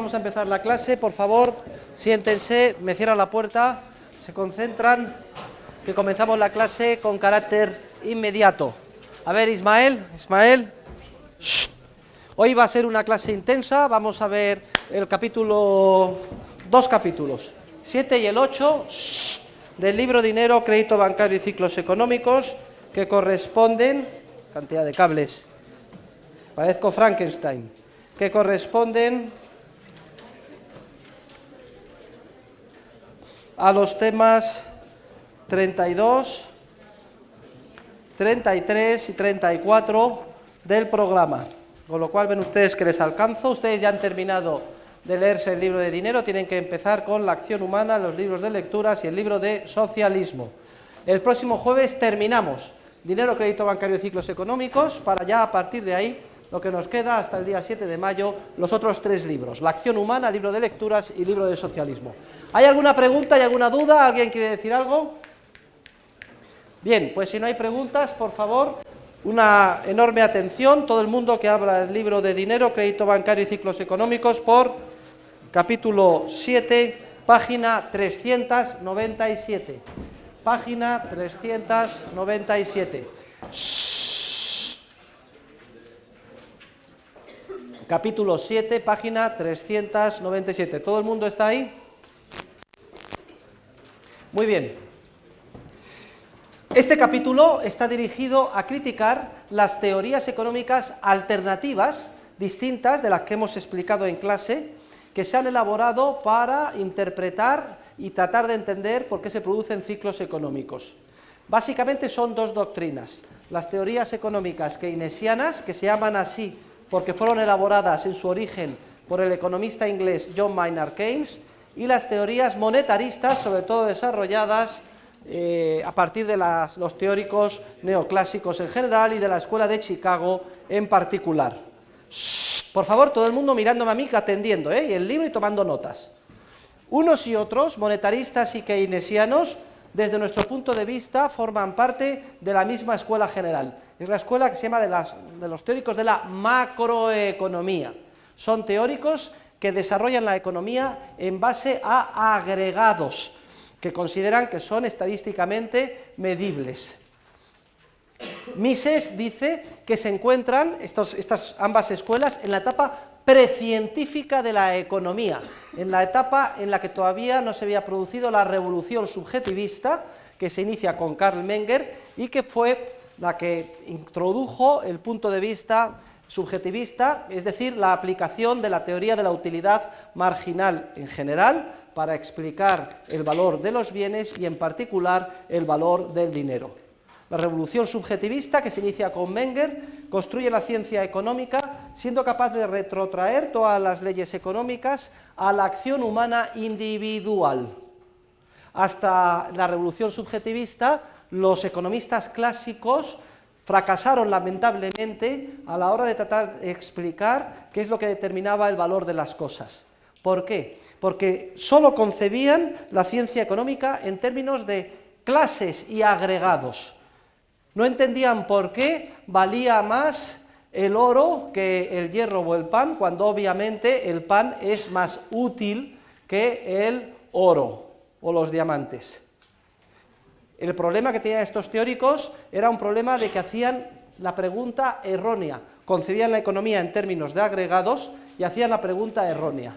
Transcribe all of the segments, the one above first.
Vamos a empezar la clase, por favor, siéntense, me cierran la puerta, se concentran, que comenzamos la clase con carácter inmediato. A ver, Ismael, shh. Hoy va a ser una clase intensa, vamos a ver el capítulo, dos capítulos, 7 y el 8, del libro Dinero, Crédito Bancario y Ciclos Económicos, que corresponden, cantidad de cables, parezco Frankenstein, que corresponden a los temas 32, 33 y 34 del programa, con lo cual ven ustedes que les alcanzo. Ustedes ya han terminado de leerse el libro de Dinero, tienen que empezar con la acción humana, los libros de lecturas y el libro de socialismo. El próximo jueves terminamos Dinero, Crédito Bancario y Ciclos Económicos, para ya a partir de ahí, lo que nos queda hasta el día 7 de mayo, los otros tres libros, la acción humana, libro de lecturas y libro de socialismo. ¿Hay alguna pregunta, hay alguna duda? ¿Alguien quiere decir algo? Bien, pues si no hay preguntas, por favor, una enorme atención, todo el mundo que abra el libro de Dinero, Crédito Bancario y Ciclos Económicos por capítulo 7, página 397. Página 397. Capítulo 7, página 397. ¿Todo el mundo está ahí? Muy bien. Este capítulo está dirigido a criticar las teorías económicas alternativas, distintas de las que hemos explicado en clase, que se han elaborado para interpretar y tratar de entender por qué se producen ciclos económicos. Básicamente son dos doctrinas: las teorías económicas keynesianas, que se llaman así porque fueron elaboradas en su origen por el economista inglés John Maynard Keynes, y las teorías monetaristas, sobre todo desarrolladas a partir de los teóricos neoclásicos en general y de la escuela de Chicago en particular. Por favor, todo el mundo mirándome a mí, atendiendo, y el libro y tomando notas. Unos y otros, monetaristas y keynesianos, desde nuestro punto de vista, forman parte de la misma escuela general. Es la escuela que se llama de los teóricos de la macroeconomía. Son teóricos que desarrollan la economía en base a agregados, que consideran que son estadísticamente medibles. Mises dice que se encuentran estas ambas escuelas en la etapa precientífica de la economía, en la etapa en la que todavía no se había producido la revolución subjetivista, que se inicia con Karl Menger y que fue la que introdujo el punto de vista subjetivista, es decir, la aplicación de la teoría de la utilidad marginal en general para explicar el valor de los bienes y en particular el valor del dinero. La revolución subjetivista, que se inicia con Menger, construye la ciencia económica siendo capaz de retrotraer todas las leyes económicas a la acción humana individual. Hasta la revolución subjetivista, los economistas clásicos fracasaron lamentablemente a la hora de tratar de explicar qué es lo que determinaba el valor de las cosas. ¿Por qué? Porque solo concebían la ciencia económica en términos de clases y agregados. No entendían por qué valía más el oro que el hierro o el pan, cuando obviamente el pan es más útil que el oro o los diamantes. El problema que tenían estos teóricos era un problema de que hacían la pregunta errónea, concebían la economía en términos de agregados y hacían la pregunta errónea.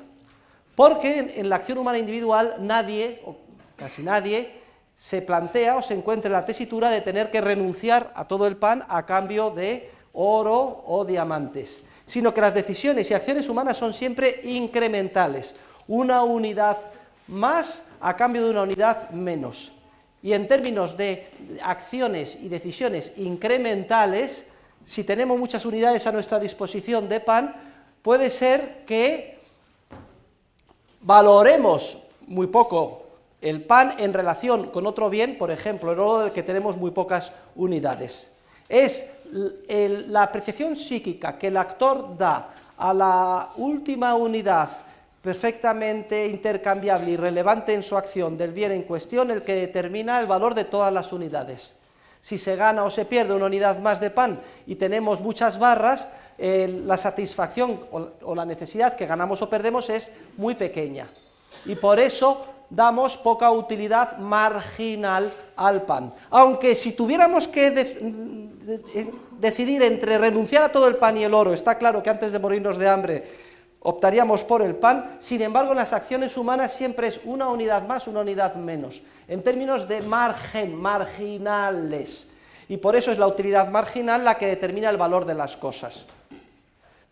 Porque en la acción humana individual nadie, o casi nadie, se plantea o se encuentra en la tesitura de tener que renunciar a todo el pan a cambio de oro o diamantes, sino que las decisiones y acciones humanas son siempre incrementales, una unidad más a cambio de una unidad menos. Y en términos de acciones y decisiones incrementales, si tenemos muchas unidades a nuestra disposición de pan, puede ser que valoremos muy poco el pan en relación con otro bien, por ejemplo, el oro, del que tenemos muy pocas unidades. Es la apreciación psíquica que el actor da a la última unidad perfectamente intercambiable y relevante en su acción del bien en cuestión el que determina el valor de todas las unidades. Si se gana o se pierde una unidad más de pan y tenemos muchas barras, la satisfacción o la necesidad que ganamos o perdemos es muy pequeña. Y por eso damos poca utilidad marginal al pan. Aunque si tuviéramos que decidir entre renunciar a todo el pan y el oro, está claro que antes de morirnos de hambre optaríamos por el pan. Sin embargo, en las acciones humanas siempre es una unidad más, una unidad menos, en términos de margen, marginales, y por eso es la utilidad marginal la que determina el valor de las cosas.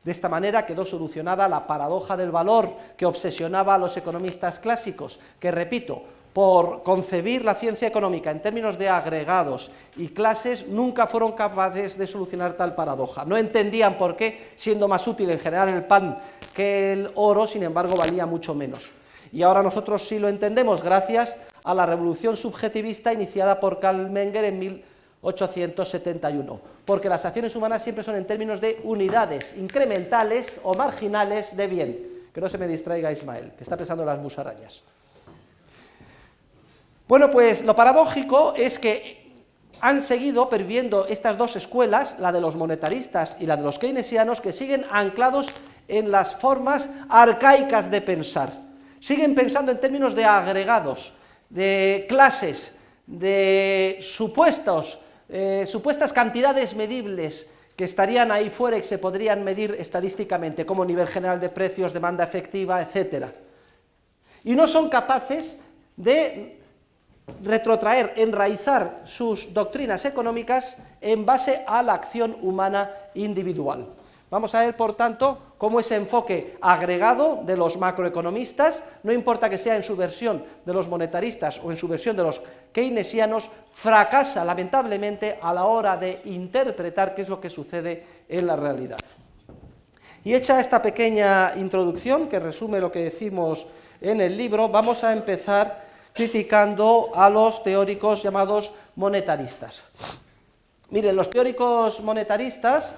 De esta manera quedó solucionada la paradoja del valor que obsesionaba a los economistas clásicos, que, repito, por concebir la ciencia económica en términos de agregados y clases, nunca fueron capaces de solucionar tal paradoja. No entendían por qué, siendo más útil en general el pan que el oro, sin embargo, valía mucho menos. Y ahora nosotros sí lo entendemos gracias a la revolución subjetivista iniciada por Karl Menger en 1871, porque las acciones humanas siempre son en términos de unidades incrementales o marginales de bien. Que no se me distraiga Ismael, que está pensando en las musarañas. Bueno, pues lo paradójico es que han seguido perviviendo estas dos escuelas, la de los monetaristas y la de los keynesianos, que siguen anclados en las formas arcaicas de pensar. Siguen pensando en términos de agregados, de clases, de supuestas cantidades medibles que estarían ahí fuera y que se podrían medir estadísticamente, como nivel general de precios, demanda efectiva, etc. Y no son capaces de retrotraer, enraizar sus doctrinas económicas en base a la acción humana individual. Vamos a ver, por tanto, cómo ese enfoque agregado de los macroeconomistas, no importa que sea en su versión de los monetaristas o en su versión de los keynesianos, fracasa lamentablemente a la hora de interpretar qué es lo que sucede en la realidad. Y hecha esta pequeña introducción, que resume lo que decimos en el libro, vamos a empezar criticando a los teóricos llamados monetaristas. Miren, los teóricos monetaristas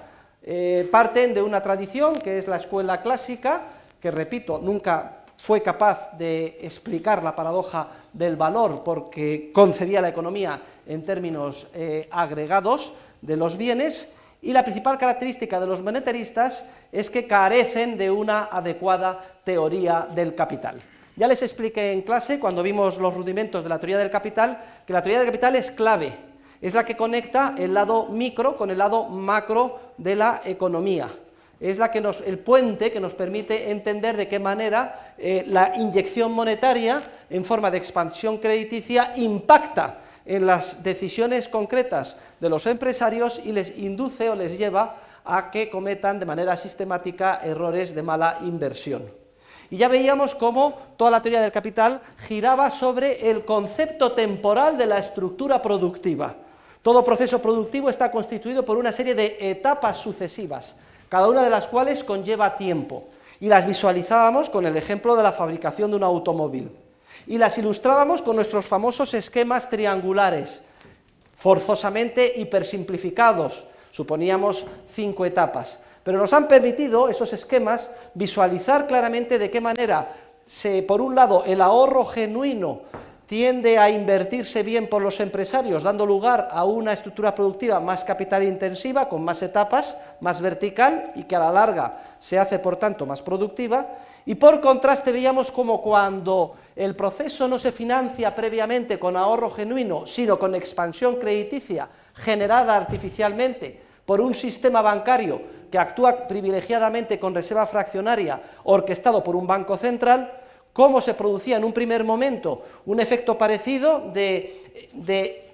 parten de una tradición que es la escuela clásica, que, repito, nunca fue capaz de explicar la paradoja del valor porque concebía la economía en términos agregados de los bienes, y la principal característica de los monetaristas es que carecen de una adecuada teoría del capital. Ya les expliqué en clase, cuando vimos los rudimentos de la teoría del capital, que la teoría del capital es clave, es la que conecta el lado micro con el lado macro de la economía. Es el puente que nos permite entender de qué manera la inyección monetaria en forma de expansión crediticia impacta en las decisiones concretas de los empresarios y les induce o les lleva a que cometan de manera sistemática errores de mala inversión. Y ya veíamos cómo toda la teoría del capital giraba sobre el concepto temporal de la estructura productiva. Todo proceso productivo está constituido por una serie de etapas sucesivas, cada una de las cuales conlleva tiempo, y las visualizábamos con el ejemplo de la fabricación de un automóvil, y las ilustrábamos con nuestros famosos esquemas triangulares, forzosamente hipersimplificados, suponíamos 5 etapas, pero nos han permitido esos esquemas visualizar claramente de qué manera, por un lado, el ahorro genuino tiende a invertirse bien por los empresarios, dando lugar a una estructura productiva más capitalintensiva, con más etapas, más vertical, y que a la larga se hace, por tanto, más productiva, y por contraste veíamos como cuando el proceso no se financia previamente con ahorro genuino, sino con expansión crediticia generada artificialmente por un sistema bancario que actúa privilegiadamente con reserva fraccionaria, orquestado por un banco central, cómo se producía en un primer momento un efecto parecido de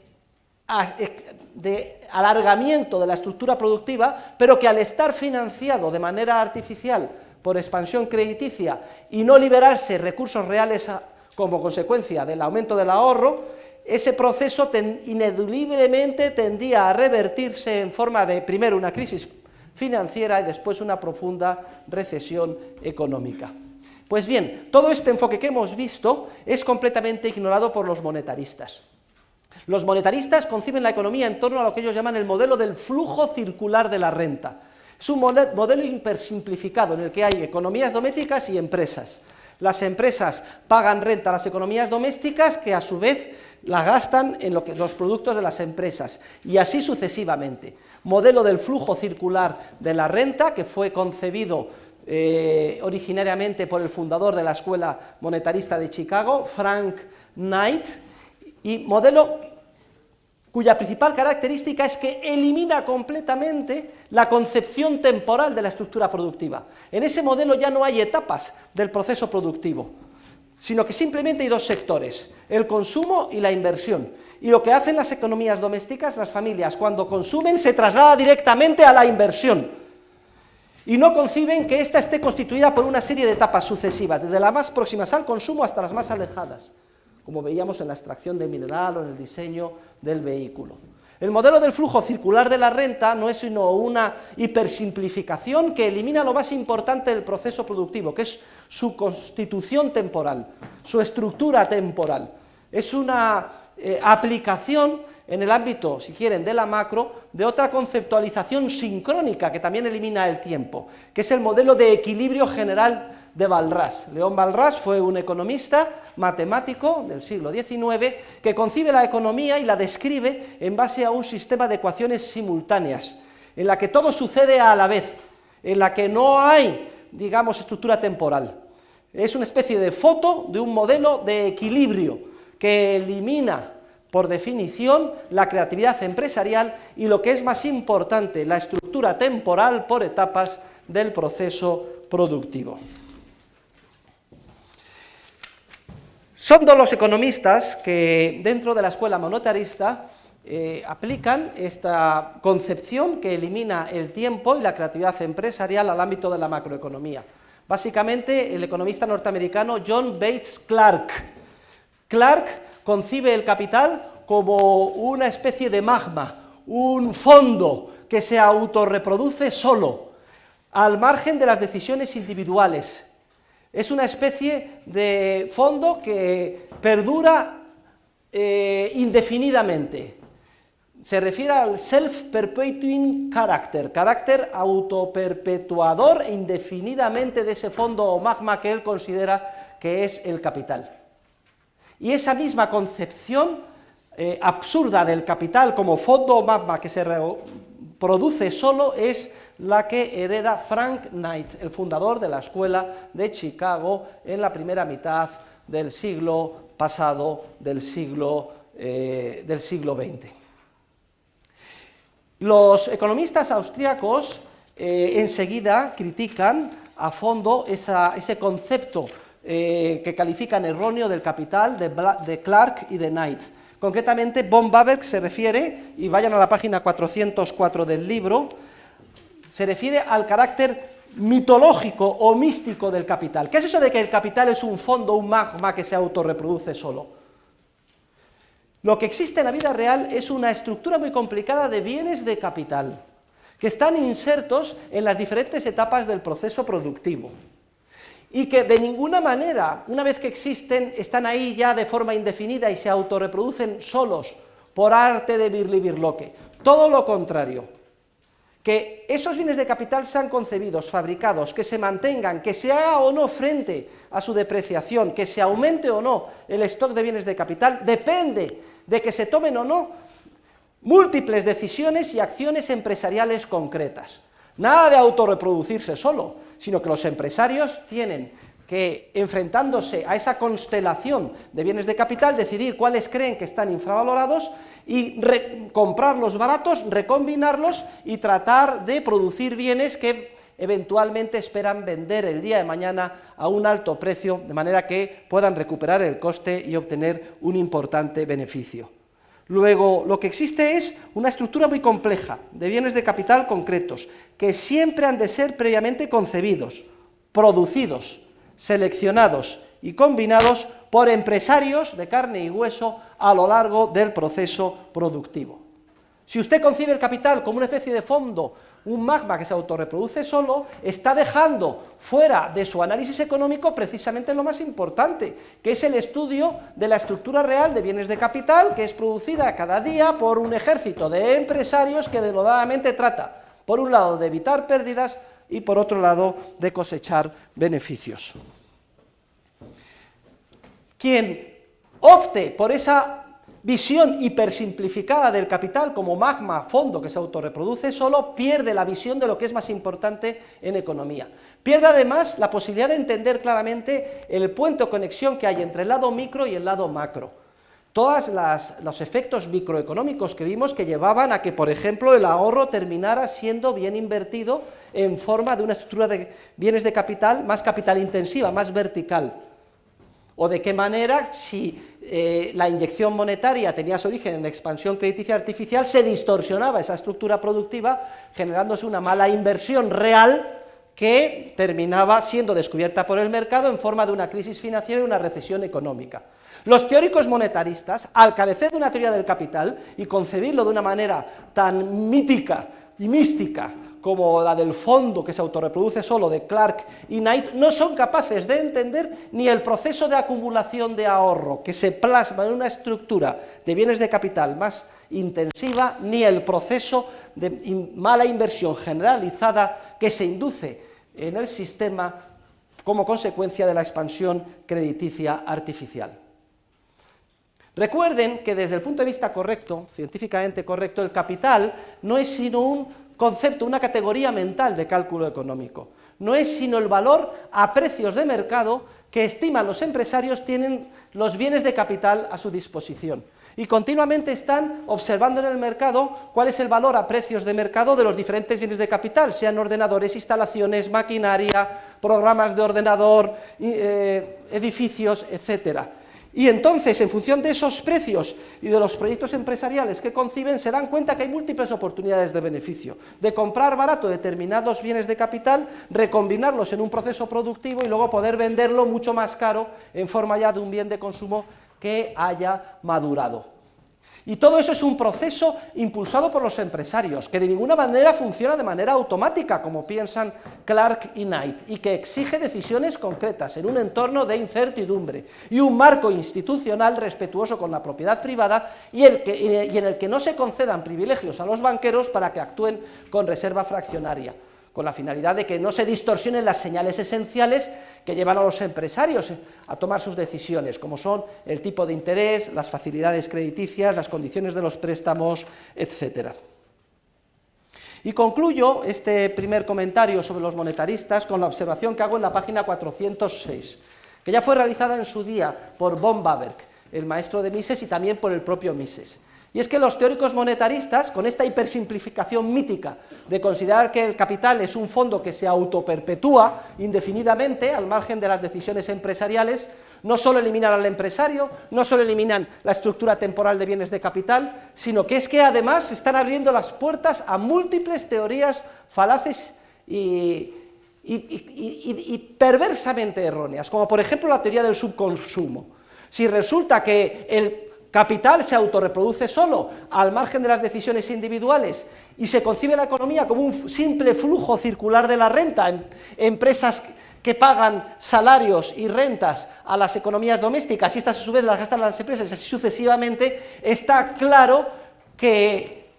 alargamiento de la estructura productiva, pero que al estar financiado de manera artificial por expansión crediticia y no liberarse recursos reales como consecuencia del aumento del ahorro, ese proceso ineludiblemente tendía a revertirse en forma de, primero, una crisis financiera y después una profunda recesión económica. Pues bien, todo este enfoque que hemos visto es completamente ignorado por los monetaristas. Los monetaristas conciben la economía en torno a lo que ellos llaman el modelo del flujo circular de la renta. Es un modelo hipersimplificado en el que hay economías domésticas y empresas. Las empresas pagan renta a las economías domésticas, que a su vez la gastan en los productos de las empresas, y así sucesivamente. Modelo del flujo circular de la renta, que fue concebido originariamente por el fundador de la Escuela Monetarista de Chicago, Frank Knight, y modelo cuya principal característica es que elimina completamente la concepción temporal de la estructura productiva. En ese modelo ya no hay etapas del proceso productivo, sino que simplemente hay dos sectores, el consumo y la inversión. Y lo que hacen las economías domésticas, las familias, cuando consumen, se traslada directamente a la inversión. Y no conciben que ésta esté constituida por una serie de etapas sucesivas, desde las más próximas al consumo hasta las más alejadas, como veíamos en la extracción de mineral o en el diseño del vehículo. El modelo del flujo circular de la renta no es sino una hipersimplificación que elimina lo más importante del proceso productivo, que es su constitución temporal, su estructura temporal. Es una aplicación en el ámbito, si quieren, de la macro, de otra conceptualización sincrónica que también elimina el tiempo, que es el modelo de equilibrio general de Walras. León Walras fue un economista matemático del siglo XIX que concibe la economía y la describe en base a un sistema de ecuaciones simultáneas, en la que todo sucede a la vez, en la que no hay, digamos, estructura temporal. Es una especie de foto de un modelo de equilibrio que elimina, por definición, la creatividad empresarial y, lo que es más importante, la estructura temporal por etapas del proceso productivo. Son dos los economistas que dentro de la escuela monetarista aplican esta concepción que elimina el tiempo y la creatividad empresarial al ámbito de la macroeconomía. Básicamente, el economista norteamericano John Bates Clark. Clark concibe el capital como una especie de magma, un fondo que se autorreproduce solo, al margen de las decisiones individuales. Es una especie de fondo que perdura indefinidamente. Se refiere al self-perpetuing character, carácter autoperpetuador indefinidamente de ese fondo o magma que él considera que es el capital. Y esa misma concepción absurda del capital como fondo o magma que se produce solo es la que hereda Frank Knight, el fundador de la Escuela de Chicago en la primera mitad del siglo pasado, del siglo XX. Los economistas austríacos enseguida critican a fondo ese concepto que califican erróneo del capital de Clark y de Knight. Concretamente, von Bawerk se refiere, y vayan a la página 404 del libro, se refiere al carácter mitológico o místico del capital. ¿Qué es eso de que el capital es un fondo, un magma que se autorreproduce solo? Lo que existe en la vida real es una estructura muy complicada de bienes de capital, que están insertos en las diferentes etapas del proceso productivo, y que de ninguna manera, una vez que existen, están ahí ya de forma indefinida y se autorreproducen solos, por arte de Birlibirloque. Todo lo contrario, que esos bienes de capital sean concebidos, fabricados, que se mantengan, que se haga o no frente a su depreciación, que se aumente o no el stock de bienes de capital, depende de que se tomen o no múltiples decisiones y acciones empresariales concretas. Nada de autorreproducirse solo, sino que los empresarios tienen que, enfrentándose a esa constelación de bienes de capital, decidir cuáles creen que están infravalorados y comprarlos baratos, recombinarlos y tratar de producir bienes que eventualmente esperan vender el día de mañana a un alto precio, de manera que puedan recuperar el coste y obtener un importante beneficio. Luego, lo que existe es una estructura muy compleja de bienes de capital concretos, que siempre han de ser previamente concebidos, producidos, seleccionados y combinados por empresarios de carne y hueso a lo largo del proceso productivo. Si usted concibe el capital como una especie de fondo, un magma que se autorreproduce solo, está dejando fuera de su análisis económico precisamente lo más importante, que es el estudio de la estructura real de bienes de capital, que es producida cada día por un ejército de empresarios que denodadamente trata, por un lado, de evitar pérdidas y por otro lado, de cosechar beneficios. Quien opte por esa visión hipersimplificada del capital como magma, fondo que se autorreproduce solo, pierde la visión de lo que es más importante en economía. Pierde además la posibilidad de entender claramente el puente o conexión que hay entre el lado micro y el lado macro. Todos los efectos microeconómicos que vimos que llevaban a que, por ejemplo, el ahorro terminara siendo bien invertido en forma de una estructura de bienes de capital más capital intensiva, más vertical. O de qué manera, si la inyección monetaria tenía su origen en expansión crediticia artificial, se distorsionaba esa estructura productiva, generándose una mala inversión real que terminaba siendo descubierta por el mercado en forma de una crisis financiera y una recesión económica. Los teóricos monetaristas, al carecer de una teoría del capital y concebirlo de una manera tan mítica y mística como la del fondo que se autorreproduce solo de Clark y Knight, no son capaces de entender ni el proceso de acumulación de ahorro que se plasma en una estructura de bienes de capital más intensiva, ni el proceso de mala inversión generalizada que se induce en el sistema como consecuencia de la expansión crediticia artificial. Recuerden que desde el punto de vista correcto, científicamente correcto, el capital no es sino un concepto, una categoría mental de cálculo económico. No es sino el valor a precios de mercado que estiman los empresarios tienen los bienes de capital a su disposición. Y continuamente están observando en el mercado cuál es el valor a precios de mercado de los diferentes bienes de capital, sean ordenadores, instalaciones, maquinaria, programas de ordenador, edificios, etcétera. Y entonces, en función de esos precios y de los proyectos empresariales que conciben, se dan cuenta que hay múltiples oportunidades de beneficio, de comprar barato determinados bienes de capital, recombinarlos en un proceso productivo y luego poder venderlo mucho más caro en forma ya de un bien de consumo que haya madurado. Y todo eso es un proceso impulsado por los empresarios, que de ninguna manera funciona de manera automática, como piensan Clark y Knight, y que exige decisiones concretas en un entorno de incertidumbre y un marco institucional respetuoso con la propiedad privada y en el que no se concedan privilegios a los banqueros para que actúen con reserva fraccionaria, con la finalidad de que no se distorsionen las señales esenciales que llevan a los empresarios a tomar sus decisiones, como son el tipo de interés, las facilidades crediticias, las condiciones de los préstamos, etc. Y concluyo este primer comentario sobre los monetaristas con la observación que hago en la página 406, que ya fue realizada en su día por von Bawerk, el maestro de Mises, y también por el propio Mises. Y es que los teóricos monetaristas, con esta hipersimplificación mítica de considerar que el capital es un fondo que se autoperpetúa indefinidamente al margen de las decisiones empresariales, no solo eliminan al empresario, no solo eliminan la estructura temporal de bienes de capital, sino que es que además están abriendo las puertas a múltiples teorías falaces y perversamente erróneas, como por ejemplo la teoría del subconsumo. Si resulta que el capital se autorreproduce solo al margen de las decisiones individuales y se concibe la economía como un simple flujo circular de la renta, empresas que pagan salarios y rentas a las economías domésticas y estas a su vez las gastan las empresas y así sucesivamente, está claro que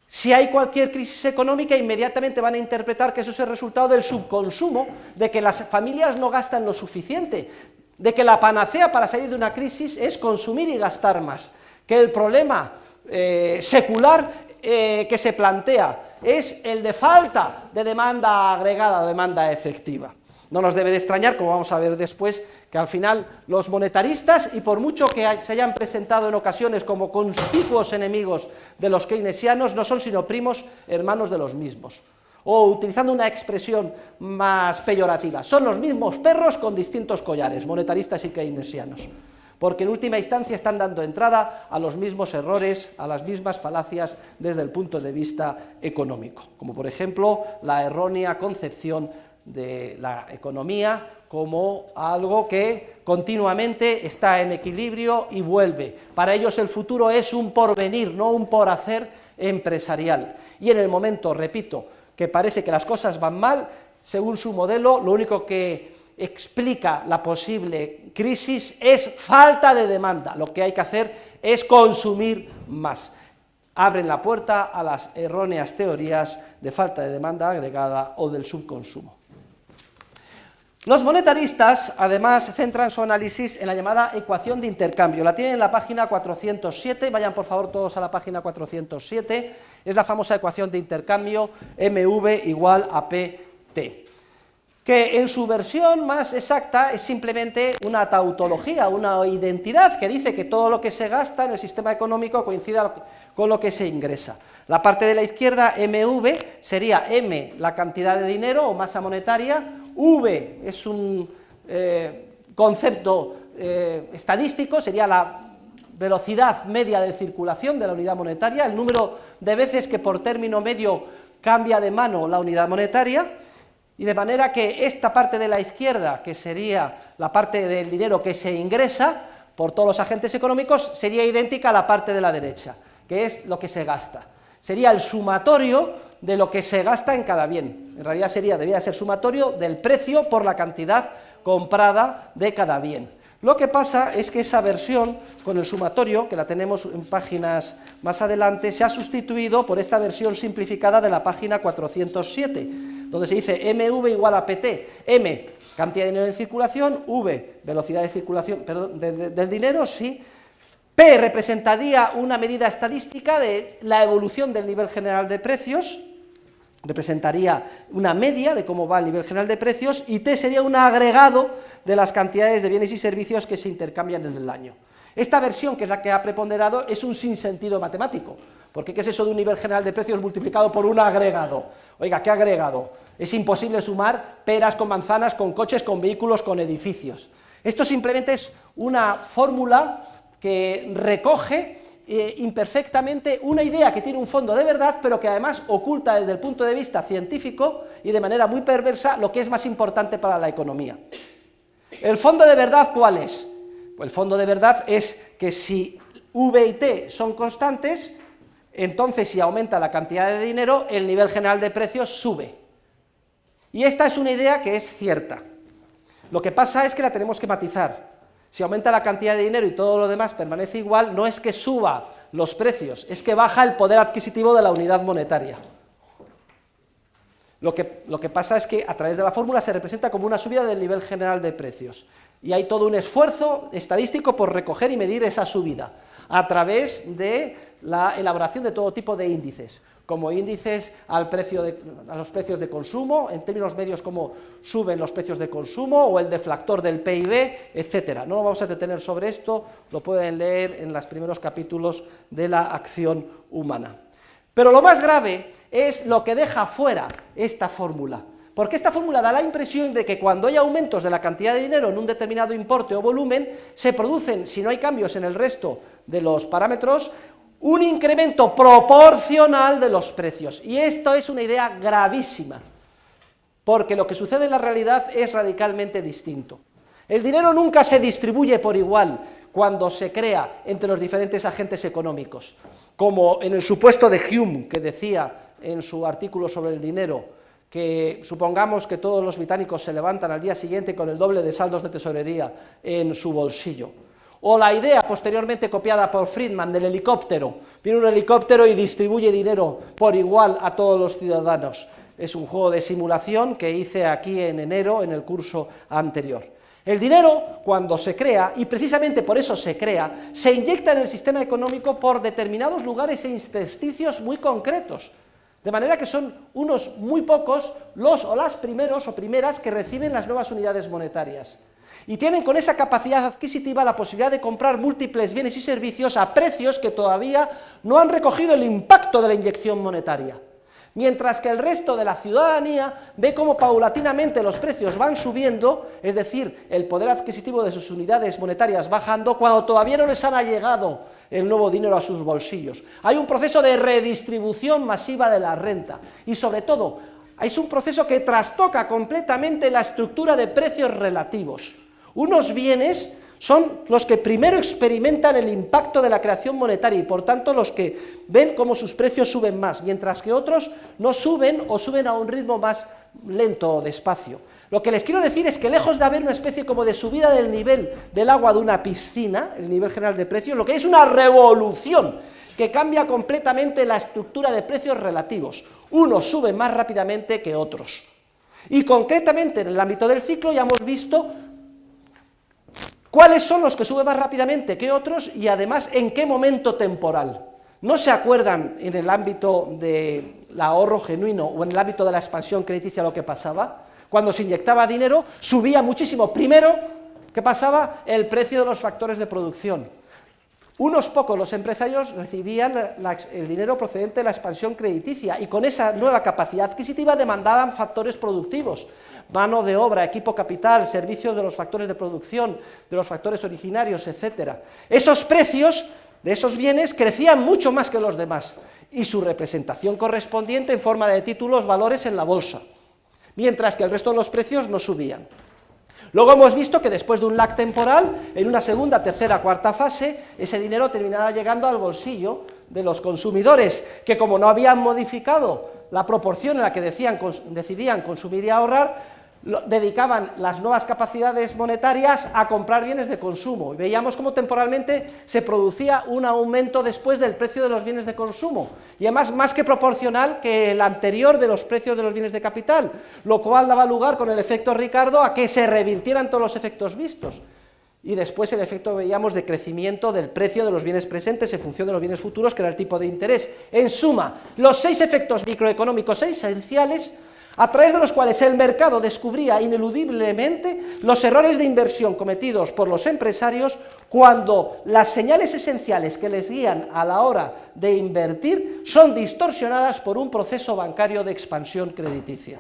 si hay cualquier crisis económica inmediatamente van a interpretar que eso es el resultado del subconsumo, de que las familias no gastan lo suficiente, de que la panacea para salir de una crisis es consumir y gastar más, que el problema secular que se plantea es el de falta de demanda agregada o demanda efectiva. No nos debe de extrañar, como vamos a ver después, que al final los monetaristas, y por mucho que se hayan presentado en ocasiones como conspicuos enemigos de los keynesianos, no son sino primos hermanos de los mismos. O, utilizando una expresión más peyorativa, son los mismos perros con distintos collares, monetaristas y keynesianos, porque en última instancia están dando entrada a los mismos errores, a las mismas falacias desde el punto de vista económico, como por ejemplo la errónea concepción de la economía como algo que continuamente está en equilibrio y vuelve. Para ellos el futuro es un porvenir, no un porhacer empresarial. Y en el momento, repito, que parece que las cosas van mal, según su modelo, lo único que explica la posible crisis es falta de demanda. Lo que hay que hacer es consumir más. Abren la puerta a las erróneas teorías de falta de demanda agregada o del subconsumo. Los monetaristas, además, centran su análisis en la llamada ecuación de intercambio. La tienen en la página 407, vayan por favor todos a la página 407, es la famosa ecuación de intercambio MV igual a PT, que en su versión más exacta es simplemente una tautología, una identidad que dice que todo lo que se gasta en el sistema económico coincide con lo que se ingresa. La parte de la izquierda, MV, sería M, la cantidad de dinero o masa monetaria, V es un concepto estadístico, sería la velocidad media de circulación de la unidad monetaria, el número de veces que por término medio cambia de mano la unidad monetaria, y de manera que esta parte de la izquierda, que sería la parte del dinero que se ingresa por todos los agentes económicos, sería idéntica a la parte de la derecha, que es lo que se gasta. Sería el sumatorio de lo que se gasta en cada bien. En realidad debería ser sumatorio del precio por la cantidad comprada de cada bien. Lo que pasa es que esa versión con el sumatorio, que la tenemos en páginas más adelante, se ha sustituido por esta versión simplificada de la página 407, donde se dice MV igual a PT, M, cantidad de dinero en circulación, V, velocidad de circulación, perdón, del dinero, sí. P representaría una medida estadística de la evolución del nivel general de precios, representaría una media de cómo va el nivel general de precios, y T sería un agregado de las cantidades de bienes y servicios que se intercambian en el año. Esta versión, que es la que ha preponderado, es un sinsentido matemático, porque ¿qué es eso de un nivel general de precios multiplicado por un agregado? Oiga, ¿qué agregado? Es imposible sumar peras con manzanas, con coches, con vehículos, con edificios. Esto simplemente es una fórmula que recoge imperfectamente una idea que tiene un fondo de verdad, pero que además oculta desde el punto de vista científico y de manera muy perversa lo que es más importante para la economía. ¿El fondo de verdad cuál es? Pues el fondo de verdad es que si V y T son constantes, entonces si aumenta la cantidad de dinero, el nivel general de precios sube. Y esta es una idea que es cierta. Lo que pasa es que la tenemos que matizar. Si aumenta la cantidad de dinero y todo lo demás permanece igual, no es que suba los precios, es que baja el poder adquisitivo de la unidad monetaria. Lo que pasa es que a través de la fórmula se representa como una subida del nivel general de precios. Y hay todo un esfuerzo estadístico por recoger y medir esa subida, a través de la elaboración de todo tipo de índices, como índices a los precios de consumo, en términos medios cómo suben los precios de consumo, o el deflactor del PIB, etcétera. No nos vamos a detener sobre esto, lo pueden leer en los primeros capítulos de la acción humana. Pero lo más grave es lo que deja fuera esta fórmula, porque esta fórmula da la impresión de que cuando hay aumentos de la cantidad de dinero en un determinado importe o volumen, se producen, si no hay cambios en el resto de los parámetros, un incremento proporcional de los precios. Y esto es una idea gravísima, porque lo que sucede en la realidad es radicalmente distinto. El dinero nunca se distribuye por igual cuando se crea entre los diferentes agentes económicos, como en el supuesto de Hume, que decía en su artículo sobre el dinero, que supongamos que todos los británicos se levantan al día siguiente con el doble de saldos de tesorería en su bolsillo. O la idea posteriormente copiada por Friedman del helicóptero. Viene un helicóptero y distribuye dinero por igual a todos los ciudadanos. Es un juego de simulación que hice aquí en enero en el curso anterior. El dinero, cuando se crea, y precisamente por eso se crea, se inyecta en el sistema económico por determinados lugares e intersticios muy concretos. De manera que son unos muy pocos los o las primeros o primeras que reciben las nuevas unidades monetarias. Y tienen con esa capacidad adquisitiva la posibilidad de comprar múltiples bienes y servicios a precios que todavía no han recogido el impacto de la inyección monetaria. Mientras que el resto de la ciudadanía ve cómo paulatinamente los precios van subiendo, es decir, el poder adquisitivo de sus unidades monetarias bajando, cuando todavía no les ha llegado el nuevo dinero a sus bolsillos. Hay un proceso de redistribución masiva de la renta y, sobre todo, es un proceso que trastoca completamente la estructura de precios relativos. Unos bienes son los que primero experimentan el impacto de la creación monetaria y por tanto los que ven cómo sus precios suben más, mientras que otros no suben o suben a un ritmo más lento o despacio. Lo que les quiero decir es que lejos de haber una especie como de subida del nivel del agua de una piscina, el nivel general de precios, lo que es una revolución que cambia completamente la estructura de precios relativos. Unos suben más rápidamente que otros. Y concretamente en el ámbito del ciclo ya hemos visto cuáles son los que suben más rápidamente que otros y además en qué momento temporal. ¿No se acuerdan en el ámbito del ahorro genuino o en el ámbito de la expansión crediticia lo que pasaba? Cuando se inyectaba dinero subía muchísimo. Primero, ¿qué pasaba? El precio de los factores de producción. Unos pocos, los empresarios, recibían el dinero procedente de la expansión crediticia y con esa nueva capacidad adquisitiva demandaban factores productivos, mano de obra, equipo capital, servicios de los factores de producción, de los factores originarios, etc. Esos precios de esos bienes crecían mucho más que los demás y su representación correspondiente en forma de títulos, valores en la bolsa, mientras que el resto de los precios no subían. Luego hemos visto que después de un lag temporal, en una segunda, tercera, cuarta fase, ese dinero terminaba llegando al bolsillo de los consumidores, que como no habían modificado la proporción en la que decidían consumir y ahorrar, dedicaban las nuevas capacidades monetarias a comprar bienes de consumo, y veíamos cómo temporalmente se producía un aumento después del precio de los bienes de consumo, y además más que proporcional que el anterior de los precios de los bienes de capital, lo cual daba lugar con el efecto Ricardo a que se revirtieran todos los efectos vistos, y después el efecto veíamos de crecimiento del precio de los bienes presentes en función de los bienes futuros, que era el tipo de interés. En suma, los 6 efectos microeconómicos esenciales a través de los cuales el mercado descubría ineludiblemente los errores de inversión cometidos por los empresarios cuando las señales esenciales que les guían a la hora de invertir son distorsionadas por un proceso bancario de expansión crediticia.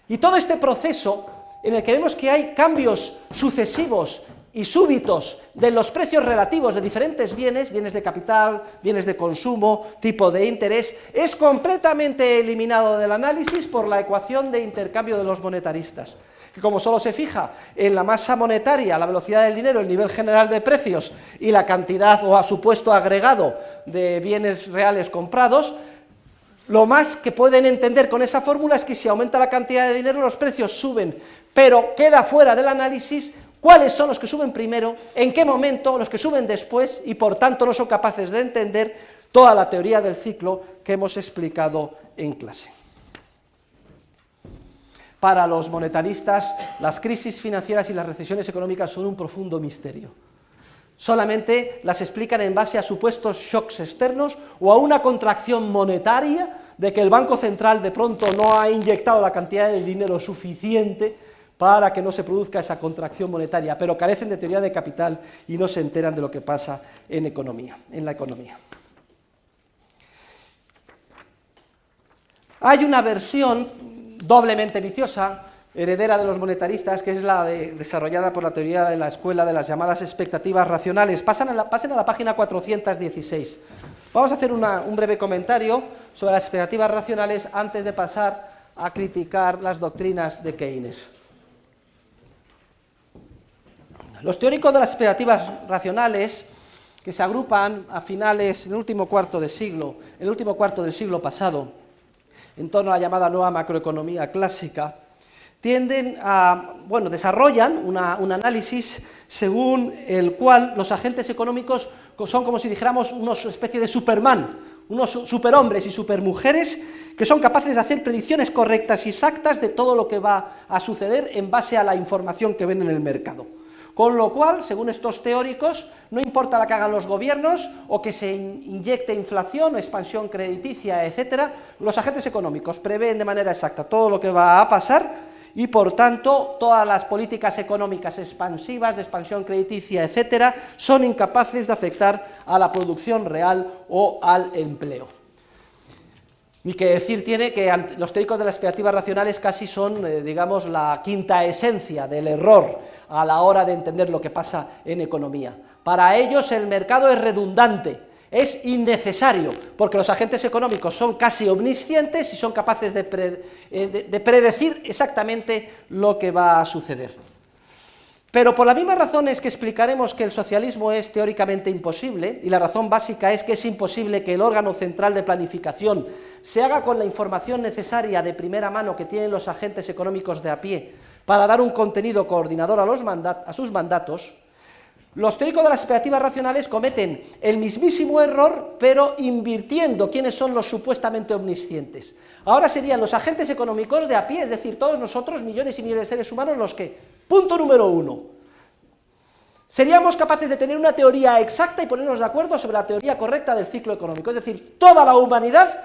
Y todo este proceso, en el que vemos que hay cambios sucesivos y súbitos de los precios relativos de diferentes bienes, bienes de capital, bienes de consumo, tipo de interés, es completamente eliminado del análisis por la ecuación de intercambio de los monetaristas, que como solo se fija en la masa monetaria, la velocidad del dinero, el nivel general de precios y la cantidad o a supuesto agregado de bienes reales comprados, lo más que pueden entender con esa fórmula es que si aumenta la cantidad de dinero los precios suben, pero queda fuera del análisis cuáles son los que suben primero, en qué momento, los que suben después, y por tanto no son capaces de entender toda la teoría del ciclo que hemos explicado en clase. Para los monetaristas, las crisis financieras y las recesiones económicas son un profundo misterio. Solamente las explican en base a supuestos shocks externos o a una contracción monetaria de que el Banco Central de pronto no ha inyectado la cantidad de dinero suficiente para que no se produzca esa contracción monetaria, pero carecen de teoría de capital y no se enteran de lo que pasa en la economía. Hay una versión doblemente viciosa, heredera de los monetaristas, que es la desarrollada por la teoría de la escuela de las llamadas expectativas racionales. Pasen a la página 416. Vamos a hacer un breve comentario sobre las expectativas racionales antes de pasar a criticar las doctrinas de Keynes. Los teóricos de las expectativas racionales, que se agrupan a finales del último cuarto del siglo pasado, en torno a la llamada nueva macroeconomía clásica, desarrollan un análisis según el cual los agentes económicos son como si dijéramos una especie de Superman, unos superhombres y supermujeres que son capaces de hacer predicciones correctas y exactas de todo lo que va a suceder en base a la información que ven en el mercado. Con lo cual, según estos teóricos, no importa lo que hagan los gobiernos o que se inyecte inflación o expansión crediticia, etcétera, los agentes económicos prevén de manera exacta todo lo que va a pasar y, por tanto, todas las políticas económicas expansivas, de expansión crediticia, etcétera, son incapaces de afectar a la producción real o al empleo. Ni que decir tiene que los teóricos de las expectativas racionales casi son, digamos, la quinta esencia del error a la hora de entender lo que pasa en economía. Para ellos el mercado es redundante, es innecesario, porque los agentes económicos son casi omniscientes y son capaces de predecir exactamente lo que va a suceder. Pero por las mismas razones que explicaremos que el socialismo es teóricamente imposible, y la razón básica es que es imposible que el órgano central de planificación se haga con la información necesaria de primera mano que tienen los agentes económicos de a pie para dar un contenido coordinador a sus mandatos, Los teóricos de las expectativas racionales cometen el mismísimo error, pero invirtiendo quiénes son los supuestamente omniscientes. Ahora serían los agentes económicos de a pie, es decir, todos nosotros, millones y millones de seres humanos, los que, punto número 1, seríamos capaces de tener una teoría exacta y ponernos de acuerdo sobre la teoría correcta del ciclo económico, es decir, toda la humanidad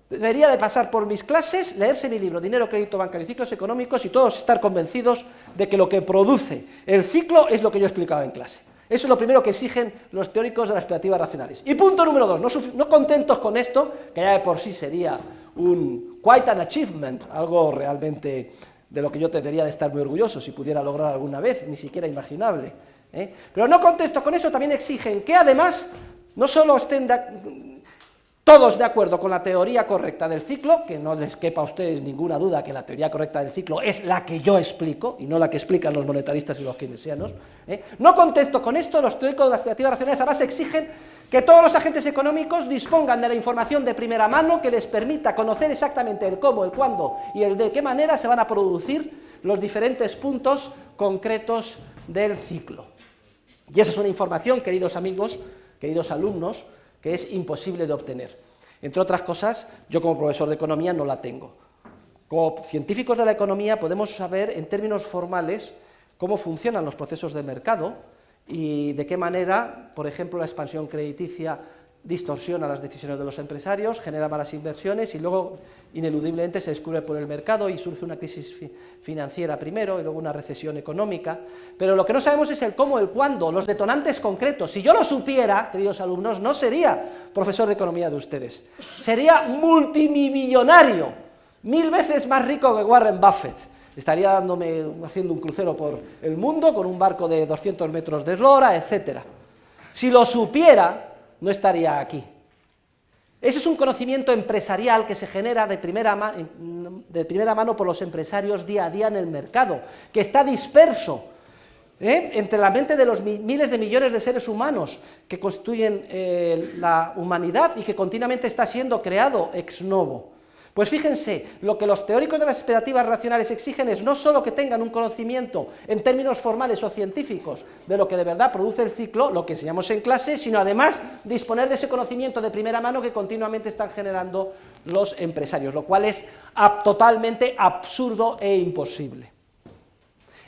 debería de pasar por mis clases, leerse mi libro Dinero, Crédito Bancario y Ciclos Económicos y todos estar convencidos de que lo que produce el ciclo es lo que yo he explicado en clase. Eso es lo primero que exigen los teóricos de las expectativas racionales. Y punto número 2, no contentos con esto, que ya de por sí sería un quite an achievement, algo realmente de lo que yo debería de estar muy orgulloso si pudiera lograr alguna vez, ni siquiera imaginable. Pero no contentos con eso, también exigen que además no solo estén todos de acuerdo con la teoría correcta del ciclo, que no les quepa a ustedes ninguna duda que la teoría correcta del ciclo es la que yo explico, y no la que explican los monetaristas y los keynesianos. No contentos con esto, los teóricos de las expectativas racionales además exigen que todos los agentes económicos dispongan de la información de primera mano que les permita conocer exactamente el cómo, el cuándo y el de qué manera se van a producir los diferentes puntos concretos del ciclo. Y esa es una información, queridos amigos, queridos alumnos, que es imposible de obtener. Entre otras cosas, yo como profesor de economía no la tengo. Como científicos de la economía podemos saber en términos formales cómo funcionan los procesos de mercado y de qué manera, por ejemplo, la expansión crediticia distorsiona las decisiones de los empresarios, genera malas inversiones y luego ineludiblemente se descubre por el mercado y surge una crisis financiera primero y luego una recesión económica, pero lo que no sabemos es el cómo, el cuándo, los detonantes concretos. Si yo lo supiera, queridos alumnos, no sería profesor de economía de ustedes, sería multimillonario, 1000 veces más rico que Warren Buffett. Estaría haciendo un crucero por el mundo con un barco de 200 metros de eslora, etc. Si lo supiera, no estaría aquí. Ese es un conocimiento empresarial que se genera de primera mano por los empresarios día a día en el mercado, que está disperso entre la mente de los miles de millones de seres humanos que constituyen la humanidad y que continuamente está siendo creado ex novo. Pues fíjense, lo que los teóricos de las expectativas racionales exigen es no solo que tengan un conocimiento en términos formales o científicos de lo que de verdad produce el ciclo, lo que enseñamos en clase, sino además disponer de ese conocimiento de primera mano que continuamente están generando los empresarios, lo cual es totalmente absurdo e imposible.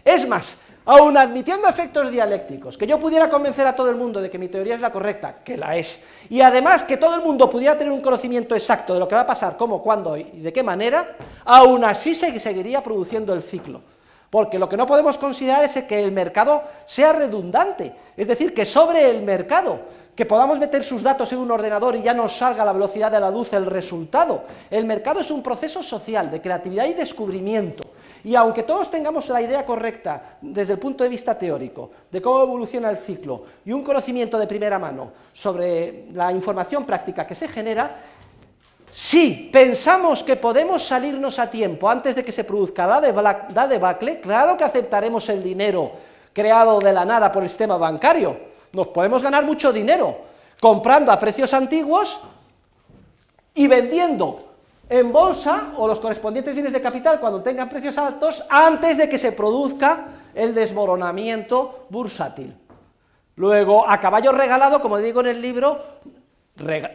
Es más, aun admitiendo efectos dialécticos, que yo pudiera convencer a todo el mundo de que mi teoría es la correcta, que la es, y además que todo el mundo pudiera tener un conocimiento exacto de lo que va a pasar, cómo, cuándo y de qué manera, aún así se seguiría produciendo el ciclo. Porque lo que no podemos considerar es que el mercado sea redundante, es decir, que sobre el mercado, que podamos meter sus datos en un ordenador y ya nos salga a la velocidad de la luz el resultado. El mercado es un proceso social de creatividad y descubrimiento. Y aunque todos tengamos la idea correcta desde el punto de vista teórico de cómo evoluciona el ciclo y un conocimiento de primera mano sobre la información práctica que se genera, si pensamos que podemos salirnos a tiempo antes de que se produzca la debacle, claro que aceptaremos el dinero creado de la nada por el sistema bancario. Nos podemos ganar mucho dinero comprando a precios antiguos y vendiendo en bolsa o los correspondientes bienes de capital cuando tengan precios altos antes de que se produzca el desmoronamiento bursátil. Luego, a caballo regalado, como digo en el libro,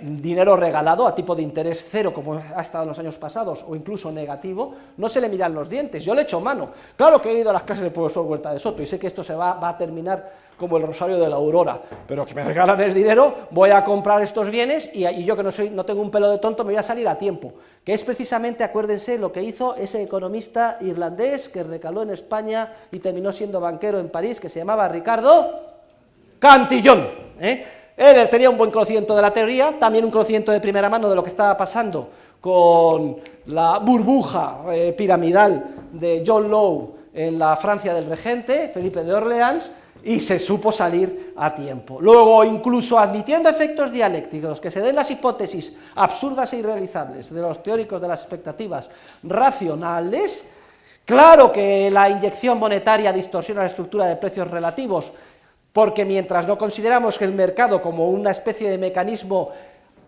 dinero regalado a tipo de interés cero, como ha estado en los años pasados, o incluso negativo, no se le miran los dientes, yo le echo mano. Claro que he ido a las clases del profesor Huerta de Soto y sé que esto va a terminar como el rosario de la aurora, pero que me regalan el dinero, voy a comprar estos bienes y yo que no tengo un pelo de tonto me voy a salir a tiempo, que es precisamente, acuérdense, lo que hizo ese economista irlandés que recaló en España y terminó siendo banquero en París, que se llamaba Ricardo Cantillon, Él tenía un buen conocimiento de la teoría, también un conocimiento de primera mano de lo que estaba pasando con la burbuja piramidal de John Law en la Francia del regente, Felipe de Orleans, y se supo salir a tiempo. Luego, incluso admitiendo efectos dialécticos, que se den las hipótesis absurdas e irrealizables de los teóricos de las expectativas racionales, claro que la inyección monetaria distorsiona la estructura de precios relativos, porque mientras no consideramos que el mercado como una especie de mecanismo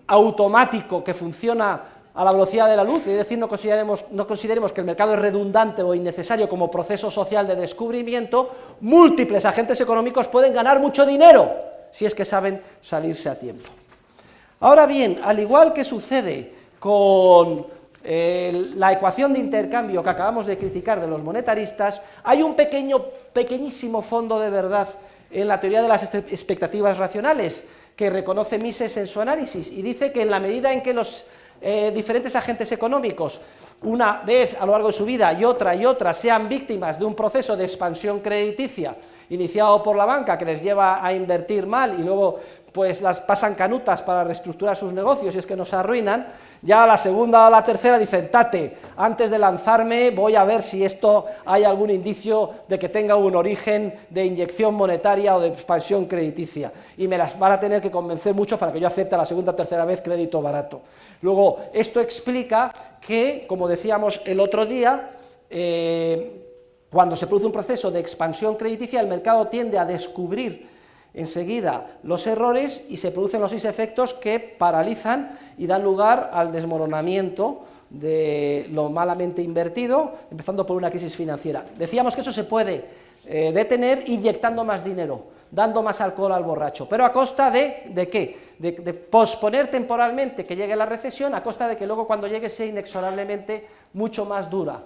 automático que funciona a la velocidad de la luz, es decir, no consideremos que el mercado es redundante o innecesario como proceso social de descubrimiento, múltiples agentes económicos pueden ganar mucho dinero, si es que saben salirse a tiempo. Ahora bien, al igual que sucede con la ecuación de intercambio que acabamos de criticar de los monetaristas, hay un pequeñísimo fondo de verdad en la teoría de las expectativas racionales, que reconoce Mises en su análisis, y dice que en la medida en que los diferentes agentes económicos, una vez a lo largo de su vida y otra, sean víctimas de un proceso de expansión crediticia iniciado por la banca que les lleva a invertir mal y luego pues las pasan canutas para reestructurar sus negocios y es que nos arruinan, ya a la segunda o la tercera dicen, tate, antes de lanzarme voy a ver si esto hay algún indicio de que tenga un origen de inyección monetaria o de expansión crediticia, y me las van a tener que convencer mucho para que yo acepte a la segunda o tercera vez crédito barato. Luego, esto explica que, como decíamos el otro día, cuando se produce un proceso de expansión crediticia, el mercado tiende a descubrir enseguida los errores y se producen los 6 efectos que paralizan y dan lugar al desmoronamiento de lo malamente invertido, empezando por una crisis financiera. Decíamos que eso se puede detener inyectando más dinero, dando más alcohol al borracho, pero a costa ¿de qué? De posponer temporalmente que llegue la recesión, a costa de que luego cuando llegue sea inexorablemente mucho más dura,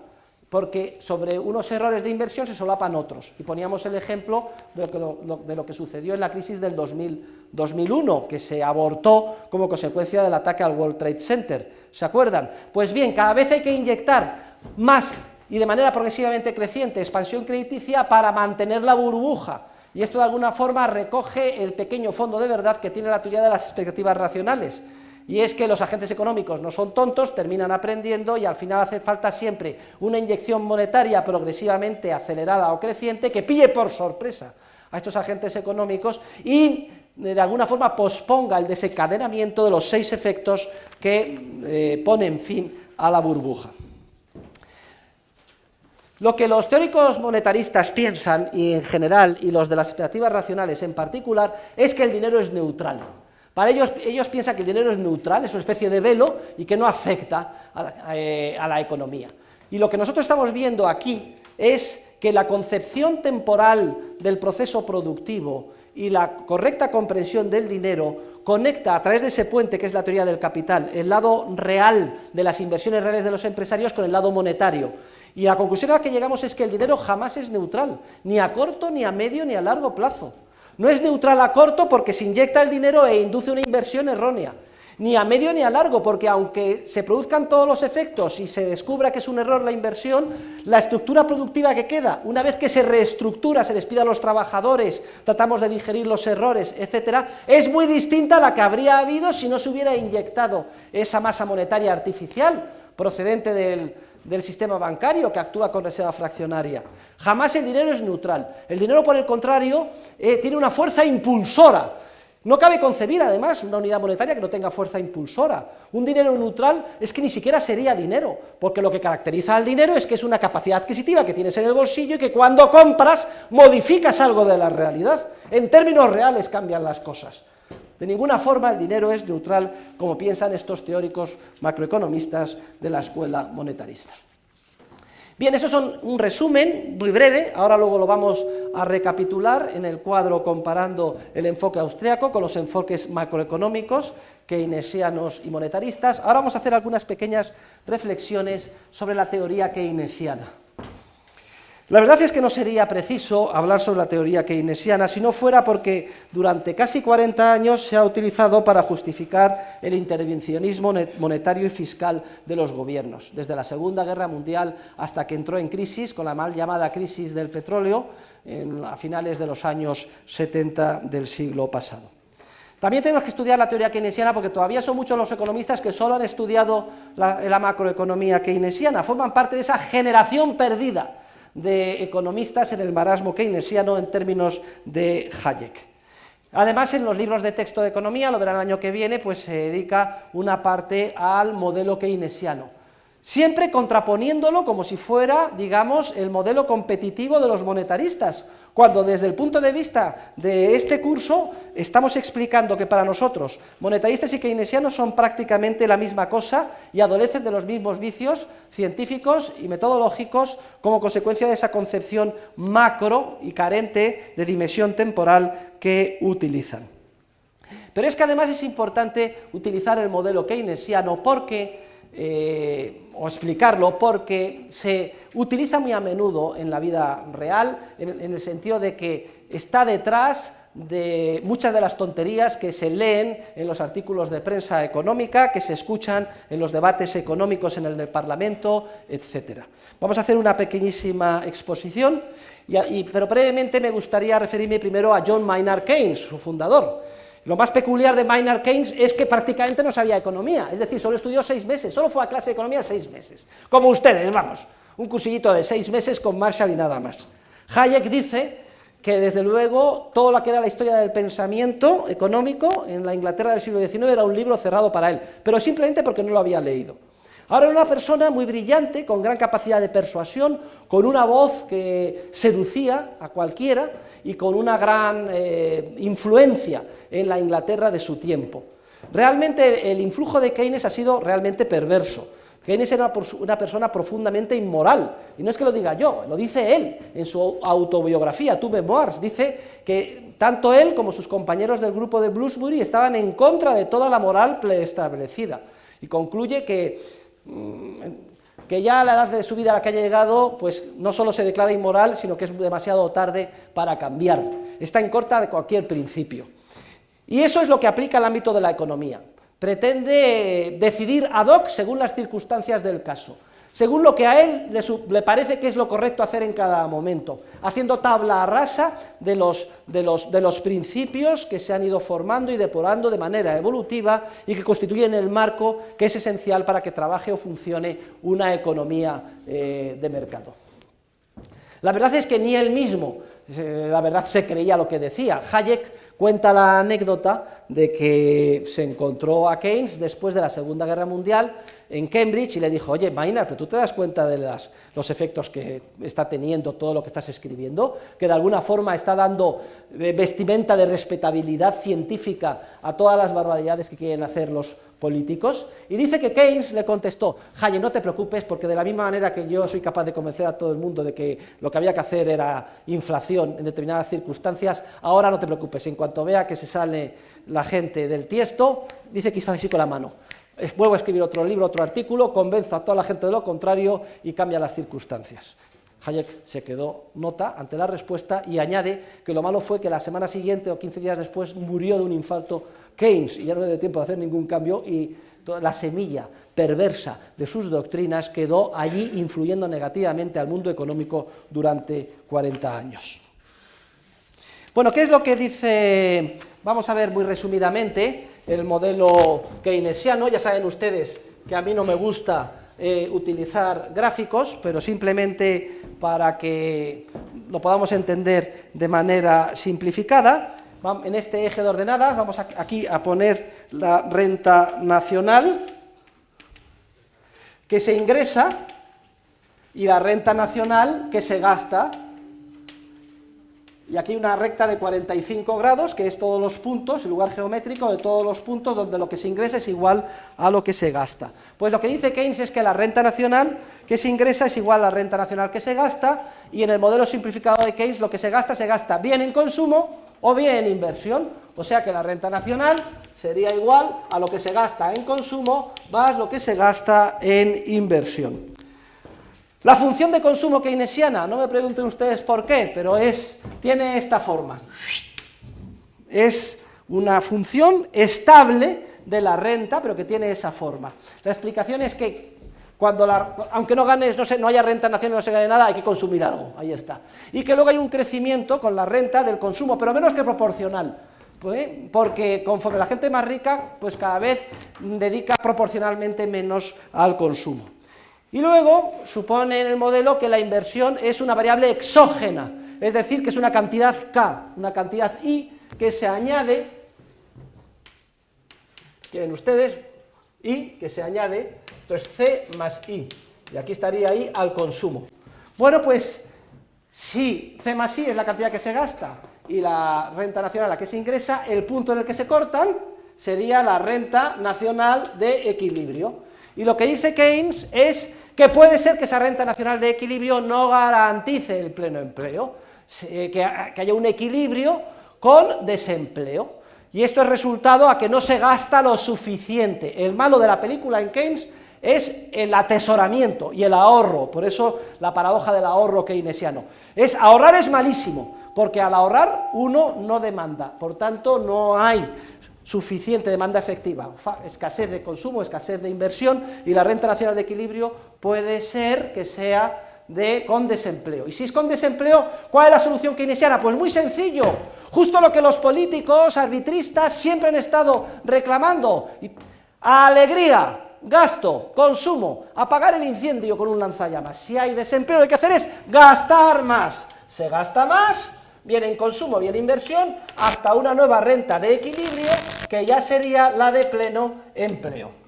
porque sobre unos errores de inversión se solapan otros, y poníamos el ejemplo de lo que sucedió en la crisis del 2001, que se abortó como consecuencia del ataque al World Trade Center, ¿se acuerdan? Pues bien, cada vez hay que inyectar más y de manera progresivamente creciente expansión crediticia para mantener la burbuja, y esto de alguna forma recoge el pequeño fondo de verdad que tiene la teoría de las expectativas racionales, y es que los agentes económicos no son tontos, terminan aprendiendo y al final hace falta siempre una inyección monetaria progresivamente acelerada o creciente que pille por sorpresa a estos agentes económicos y de alguna forma posponga el desencadenamiento de los 6 efectos que ponen fin a la burbuja. Lo que los teóricos monetaristas piensan, y en general, y los de las expectativas racionales en particular, es que el dinero es neutral. Para ellos piensan que el dinero es neutral, es una especie de velo y que no afecta a la economía. Y lo que nosotros estamos viendo aquí es que la concepción temporal del proceso productivo y la correcta comprensión del dinero conecta a través de ese puente que es la teoría del capital, el lado real de las inversiones reales de los empresarios con el lado monetario. Y la conclusión a la que llegamos es que el dinero jamás es neutral, ni a corto, ni a medio, ni a largo plazo. No es neutral a corto porque se inyecta el dinero e induce una inversión errónea, ni a medio ni a largo, porque aunque se produzcan todos los efectos y se descubra que es un error la inversión, la estructura productiva que queda, una vez que se reestructura, se despide a los trabajadores, tratamos de digerir los errores, etcétera, es muy distinta a la que habría habido si no se hubiera inyectado esa masa monetaria artificial procedente del sistema bancario que actúa con reserva fraccionaria. Jamás el dinero es neutral. El dinero, por el contrario, tiene una fuerza impulsora. No cabe concebir, además, una unidad monetaria que no tenga fuerza impulsora. Un dinero neutral es que ni siquiera sería dinero, porque lo que caracteriza al dinero es que es una capacidad adquisitiva que tienes en el bolsillo y que cuando compras modificas algo de la realidad. En términos reales cambian las cosas. De ninguna forma el dinero es neutral, como piensan estos teóricos macroeconomistas de la escuela monetarista. Bien, eso es un resumen muy breve, ahora luego lo vamos a recapitular en el cuadro comparando el enfoque austriaco con los enfoques macroeconómicos, keynesianos y monetaristas. Ahora vamos a hacer algunas pequeñas reflexiones sobre la teoría keynesiana. La verdad es que no sería preciso hablar sobre la teoría keynesiana si no fuera porque durante casi 40 años se ha utilizado para justificar el intervencionismo monetario y fiscal de los gobiernos, desde la Segunda Guerra Mundial hasta que entró en crisis, con la mal llamada crisis del petróleo, a finales de los años 70 del siglo pasado. También tenemos que estudiar la teoría keynesiana porque todavía son muchos los economistas que solo han estudiado la macroeconomía keynesiana, forman parte de esa generación perdida de economistas en el marasmo keynesiano en términos de Hayek. Además, en los libros de texto de economía, lo verán el año que viene, pues se dedica una parte al modelo keynesiano, siempre contraponiéndolo como si fuera, digamos, el modelo competitivo de los monetaristas, cuando desde el punto de vista de este curso estamos explicando que para nosotros monetaristas y keynesianos son prácticamente la misma cosa y adolecen de los mismos vicios científicos y metodológicos como consecuencia de esa concepción macro y carente de dimensión temporal que utilizan. Pero es que además es importante utilizar el modelo keynesiano porque o explicarlo porque se utiliza muy a menudo en la vida real, en el sentido de que está detrás de muchas de las tonterías que se leen en los artículos de prensa económica, que se escuchan en los debates económicos en el Parlamento, etc. Vamos a hacer una pequeñísima exposición, pero brevemente me gustaría referirme primero a John Maynard Keynes, su fundador. Lo más peculiar de Maynard Keynes es que prácticamente no sabía economía, es decir, solo estudió 6 meses, solo fue a clase de economía 6 meses, como ustedes, vamos, un cursillito de 6 meses con Marshall y nada más. Hayek dice que desde luego todo lo que era la historia del pensamiento económico en la Inglaterra del siglo XIX era un libro cerrado para él, pero simplemente porque no lo había leído. Ahora era una persona muy brillante, con gran capacidad de persuasión, con una voz que seducía a cualquiera y con una gran influencia en la Inglaterra de su tiempo. Realmente el influjo de Keynes ha sido realmente perverso. Keynes era una persona profundamente inmoral, y no es que lo diga yo, lo dice él en su autobiografía, Two Memoirs, dice que tanto él como sus compañeros del grupo de Bloomsbury estaban en contra de toda la moral preestablecida, y concluye que ya a la edad de su vida a la que haya llegado, pues no solo se declara inmoral, sino que es demasiado tarde para cambiar, está en contra de cualquier principio. Y eso es lo que aplica al ámbito de la economía. Pretende decidir ad hoc según las circunstancias del caso, según lo que a él le parece que es lo correcto hacer en cada momento, haciendo tabla rasa de los principios que se han ido formando y depurando de manera evolutiva y que constituyen el marco que es esencial para que trabaje o funcione una economía de mercado. La verdad es que ni él mismo, la verdad, se creía lo que decía. Hayek cuenta la anécdota de que se encontró a Keynes después de la Segunda Guerra Mundial en Cambridge y le dijo: oye, Maynard, pero tú te das cuenta de los efectos que está teniendo todo lo que estás escribiendo, que de alguna forma está dando vestimenta de respetabilidad científica a todas las barbaridades que quieren hacer los políticos. Y dice que Keynes le contestó: Hayek, no te preocupes, porque de la misma manera que yo soy capaz de convencer a todo el mundo de que lo que había que hacer era inflación en determinadas circunstancias, ahora no te preocupes, en cuanto vea que se sale la gente del tiesto, dice que está así con la mano. Vuelvo a escribir otro libro, otro artículo, convenzo a toda la gente de lo contrario y cambia las circunstancias. Hayek se quedó nota ante la respuesta y añade que lo malo fue que la semana siguiente o 15 días después murió de un infarto Keynes y ya no le dio tiempo de hacer ningún cambio y toda la semilla perversa de sus doctrinas quedó allí influyendo negativamente al mundo económico durante 40 años. Bueno, ¿qué es lo que dice? Vamos a ver muy resumidamente el modelo keynesiano. Ya saben ustedes que a mí no me gusta utilizar gráficos, pero simplemente para que lo podamos entender de manera simplificada. En este eje de ordenadas vamos aquí a poner la renta nacional que se ingresa y la renta nacional que se gasta. Y aquí una recta de 45 grados, que es todos los puntos, el lugar geométrico de todos los puntos donde lo que se ingresa es igual a lo que se gasta. Pues lo que dice Keynes es que la renta nacional que se ingresa es igual a la renta nacional que se gasta, y en el modelo simplificado de Keynes lo que se gasta bien en consumo o bien en inversión. O sea que la renta nacional sería igual a lo que se gasta en consumo más lo que se gasta en inversión. La función de consumo keynesiana, no me pregunten ustedes por qué, pero tiene esta forma. Es una función estable de la renta, pero que tiene esa forma. La explicación es que aunque no ganes, no haya renta nacional, no se gane nada, hay que consumir algo, ahí está. Y que luego hay un crecimiento con la renta del consumo, pero menos que proporcional. Porque conforme la gente más rica, pues cada vez dedica proporcionalmente menos al consumo. Y luego supone en el modelo que la inversión es una variable exógena, es decir, que es una cantidad K, una cantidad I, que se añade, quieren ustedes, I, que se añade, entonces C más I, y aquí estaría I al consumo. Bueno, pues Si C más I es la cantidad que se gasta y la renta nacional la que se ingresa, el punto en el que se cortan sería la renta nacional de equilibrio. Y lo que dice Keynes es que puede ser que esa renta nacional de equilibrio no garantice el pleno empleo, que haya un equilibrio con desempleo. Y esto es resultado a que no se gasta lo suficiente. El malo de la película en Keynes es el atesoramiento y el ahorro, por eso la paradoja del ahorro keynesiano. Ahorrar es malísimo, porque al ahorrar uno no demanda, por tanto no hay suficiente demanda efectiva, escasez de consumo, escasez de inversión, y la renta nacional de equilibrio puede ser que sea con desempleo. Y si es con desempleo, ¿cuál es la solución keynesiana? Pues muy sencillo, justo lo que los políticos arbitristas siempre han estado reclamando: alegría, gasto, consumo, apagar el incendio con un lanzallamas. Si hay desempleo, lo que hay que hacer es gastar más. Se gasta más, viene en consumo, viene inversión, hasta una nueva renta de equilibrio, que ya sería la de pleno empleo.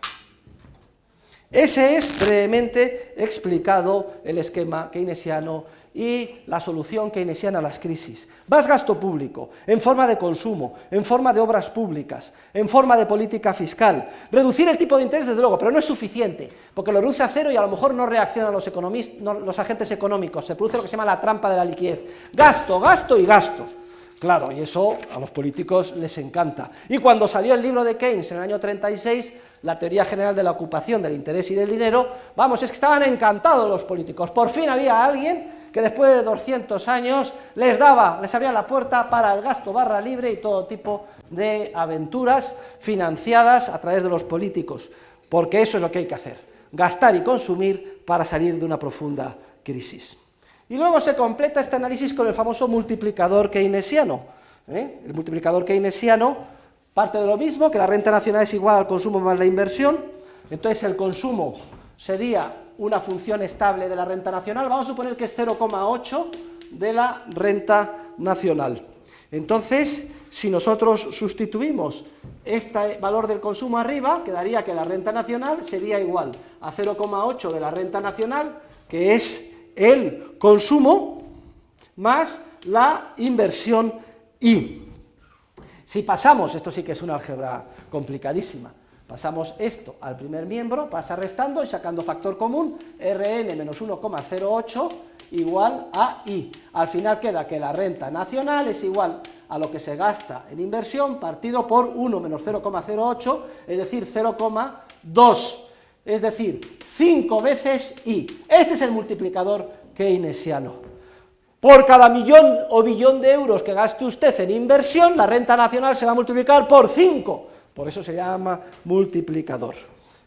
Ese es brevemente explicado el esquema keynesiano y la solución keynesiana a las crisis. Más gasto público, en forma de consumo, en forma de obras públicas, en forma de política fiscal. Reducir el tipo de interés, desde luego, pero no es suficiente, porque lo reduce a cero y a lo mejor no reaccionan los agentes económicos, se produce lo que se llama la trampa de la liquidez. Gasto, gasto y gasto. Claro, y eso a los políticos les encanta. Y cuando salió el libro de Keynes en el año 36, la teoría general de la ocupación, del interés y del dinero, vamos, es que estaban encantados los políticos. Por fin había alguien que después de 200 años les abría la puerta para el gasto barra libre y todo tipo de aventuras financiadas a través de los políticos, porque eso es lo que hay que hacer, gastar y consumir para salir de una profunda crisis. Y luego se completa este análisis con el famoso multiplicador keynesiano. El multiplicador keynesiano parte de lo mismo, que la renta nacional es igual al consumo más la inversión, entonces el consumo sería una función estable de la renta nacional, vamos a suponer que es 0,8 de la renta nacional. Entonces, si nosotros sustituimos este valor del consumo arriba, quedaría que la renta nacional sería igual a 0,8 de la renta nacional, que es el consumo más la inversión I. Si pasamos, esto sí que es una álgebra complicadísima, pasamos esto al primer miembro, pasa restando y sacando factor común, Rn menos 1,08 igual a I. Al final queda que la renta nacional es igual a lo que se gasta en inversión partido por 1 menos 0,08, es decir, 0,2. Es decir, 5 veces I. Este es el multiplicador keynesiano. Por cada millón o billón de euros que gaste usted en inversión, la renta nacional se va a multiplicar por 5. Por eso se llama multiplicador,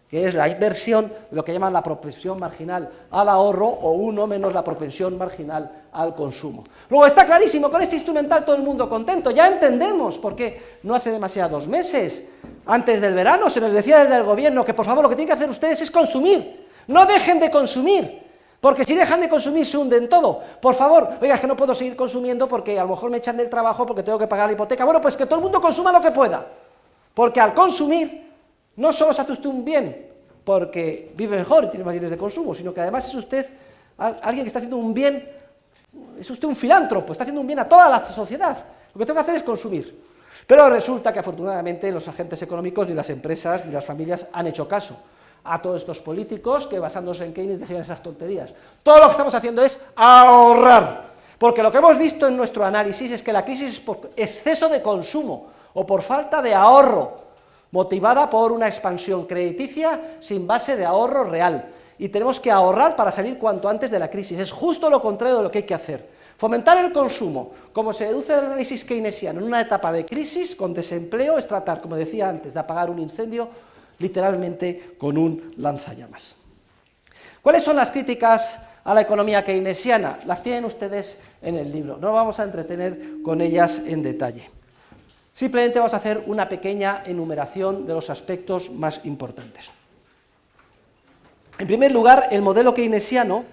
que es la inversión de lo que llaman la propensión marginal al ahorro, o 1 menos la propensión marginal al consumo. Luego está clarísimo, con este instrumental todo el mundo contento, ya entendemos por qué no hace demasiados meses, antes del verano, se nos decía desde el gobierno que por favor lo que tienen que hacer ustedes es consumir, no dejen de consumir, porque si dejan de consumir se hunden todo. Por favor, oiga, es que no puedo seguir consumiendo porque a lo mejor me echan del trabajo porque tengo que pagar la hipoteca. Bueno, pues que todo el mundo consuma lo que pueda, porque al consumir no solo se hace usted un bien porque vive mejor y tiene más bienes de consumo, sino que además es usted alguien que está haciendo un bien, es usted un filántropo, está haciendo un bien a toda la sociedad. Lo que tengo que hacer es consumir. Pero resulta que afortunadamente los agentes económicos, ni las empresas, ni las familias han hecho caso a todos estos políticos que, basándose en Keynes, decían esas tonterías. Todo lo que estamos haciendo es ahorrar, porque lo que hemos visto en nuestro análisis es que la crisis es por exceso de consumo o por falta de ahorro, motivada por una expansión crediticia sin base de ahorro real, y tenemos que ahorrar para salir cuanto antes de la crisis. Es justo lo contrario de lo que hay que hacer. Fomentar el consumo, como se deduce del análisis keynesiano, en una etapa de crisis con desempleo, es tratar, como decía antes, de apagar un incendio literalmente con un lanzallamas. ¿Cuáles son las críticas a la economía keynesiana? Las tienen ustedes en el libro, no vamos a entretener con ellas en detalle. Simplemente vamos a hacer una pequeña enumeración de los aspectos más importantes. En primer lugar, el modelo keynesiano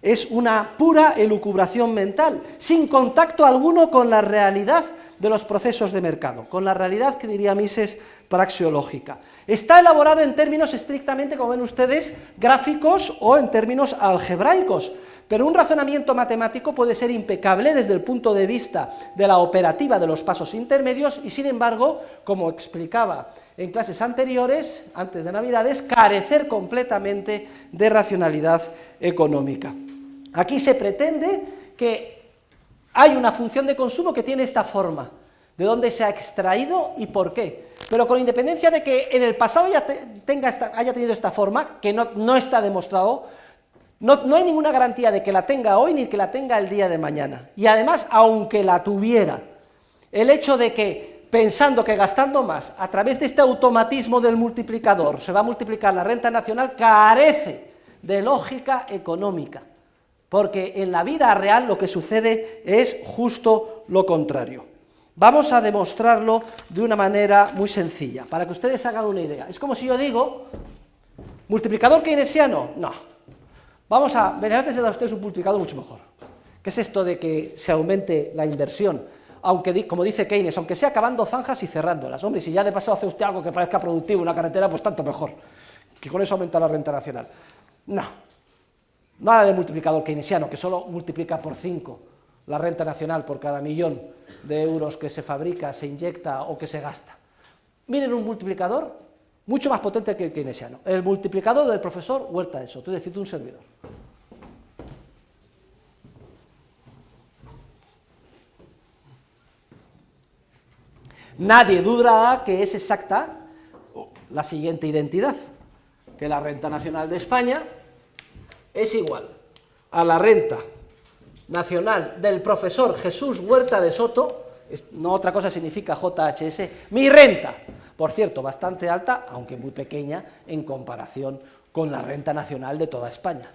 es una pura elucubración mental, sin contacto alguno con la realidad de los procesos de mercado, con la realidad que diría Mises praxeológica. Está elaborado en términos estrictamente, como ven ustedes, gráficos o en términos algebraicos, Pero un razonamiento matemático puede ser impecable desde el punto de vista de la operativa de los pasos intermedios y, sin embargo, como explicaba en clases anteriores, antes de Navidades, carecer completamente de racionalidad económica. Aquí se pretende que hay una función de consumo que tiene esta forma, de dónde se ha extraído y por qué, pero con independencia de que en el pasado haya tenido esta forma, que no está demostrado, no hay ninguna garantía de que la tenga hoy ni que la tenga el día de mañana. Y además, aunque la tuviera, el hecho de que, pensando que gastando más, a través de este automatismo del multiplicador, se va a multiplicar la renta nacional, carece de lógica económica, porque en la vida real lo que sucede es justo lo contrario. Vamos a demostrarlo de una manera muy sencilla, para que ustedes hagan una idea. Es como si yo digo, ¿multiplicador keynesiano? No. Vamos a presentar a ustedes un multiplicador mucho mejor. ¿Qué es esto de que se aumente la inversión? Aunque, como dice Keynes, aunque sea acabando zanjas y cerrándolas. Hombre, si ya de paso hace usted algo que parezca productivo, una carretera, pues tanto mejor, que con eso aumenta la renta nacional. No. Nada de multiplicador keynesiano, que solo multiplica por 5 la renta nacional por cada millón de euros que se fabrica, se inyecta o que se gasta. Miren un multiplicador mucho más potente que el keynesiano, el multiplicador del profesor Huerta de Soto, es decir, de un servidor. Nadie dudará que es exacta la siguiente identidad, que la renta nacional de España es igual a la renta nacional del profesor Jesús Huerta de Soto, no otra cosa significa JHS, mi renta, por cierto, bastante alta, aunque muy pequeña en comparación con la renta nacional de toda España,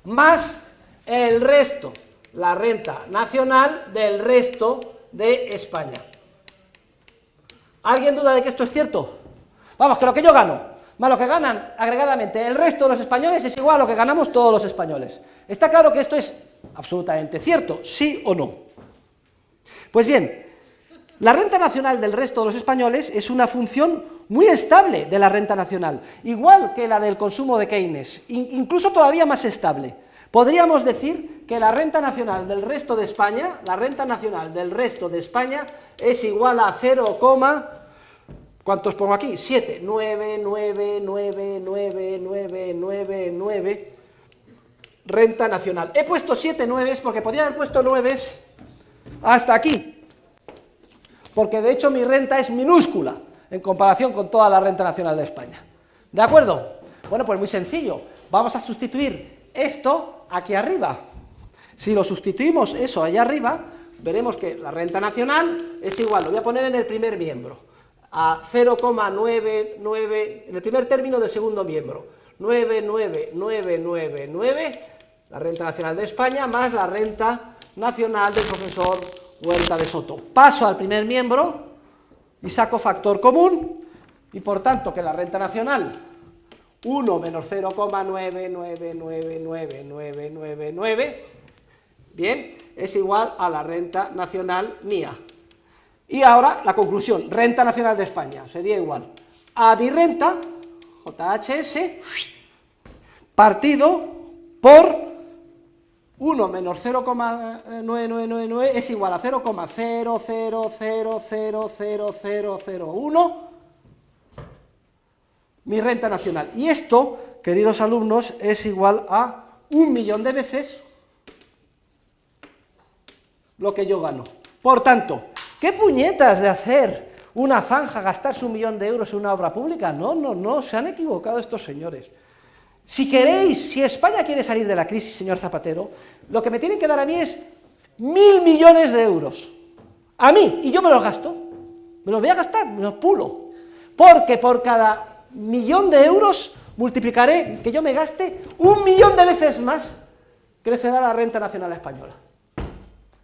más el resto, la renta nacional del resto de España. ¿Alguien duda de que esto es cierto? Vamos, que lo que yo gano, más lo que ganan agregadamente el resto de los españoles es igual a lo que ganamos todos los españoles. ¿Está claro que esto es absolutamente cierto, sí o no? Pues bien, la renta nacional del resto de los españoles es una función muy estable de la renta nacional, igual que la del consumo de Keynes, incluso todavía más estable. Podríamos decir que la renta nacional del resto de España, es igual a 0, ¿cuántos pongo aquí? 7, 9, 9, 9, 9, 9, 9, 9, renta nacional. He puesto 7 nueves porque podría haber puesto nueves hasta aquí, porque de hecho mi renta es minúscula en comparación con toda la renta nacional de España. ¿De acuerdo? Bueno, pues muy sencillo, vamos a sustituir esto aquí arriba. Si lo sustituimos eso allá arriba, veremos que la renta nacional es igual, lo voy a poner en el primer miembro, a 0,99, en el primer término del segundo miembro, 99999, la renta nacional de España más la renta nacional del profesor Huerta de Soto. Paso al primer miembro y saco factor común, y por tanto que la renta nacional 1 menos 0,999999, bien, es igual a la renta nacional mía. Y ahora la conclusión, renta nacional de España, sería igual a mi renta, JHS, partido por 1 menos 0,9999 es igual a 0,00000001, mi renta nacional. Y esto, queridos alumnos, es igual a 1.000.000 de veces lo que yo gano. Por tanto, ¿qué puñetas de hacer una zanja, gastarse 1.000.000 de euros en una obra pública? No, se han equivocado estos señores. Si queréis, si España quiere salir de la crisis, señor Zapatero, lo que me tienen que dar a mí es 1.000 millones de euros. A mí, y yo me los gasto. Me los voy a gastar, me los pulo. Porque por cada 1.000.000 de euros multiplicaré que yo me gaste 1.000.000 de veces más, crecerá la renta nacional española.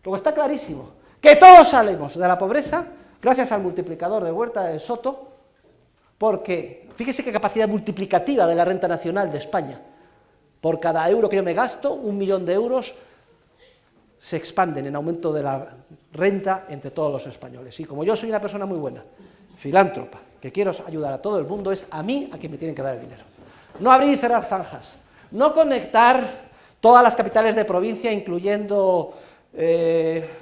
Luego está clarísimo que todos salimos de la pobreza gracias al multiplicador de Huerta de Soto, porque fíjese qué capacidad multiplicativa de la renta nacional de España. Por cada euro que yo me gasto, 1.000.000 de euros se expanden en aumento de la renta entre todos los españoles. Y como yo soy una persona muy buena, filántropa, que quiero ayudar a todo el mundo, es a mí a quien me tienen que dar el dinero. No abrir y cerrar zanjas, no conectar todas las capitales de provincia, incluyendo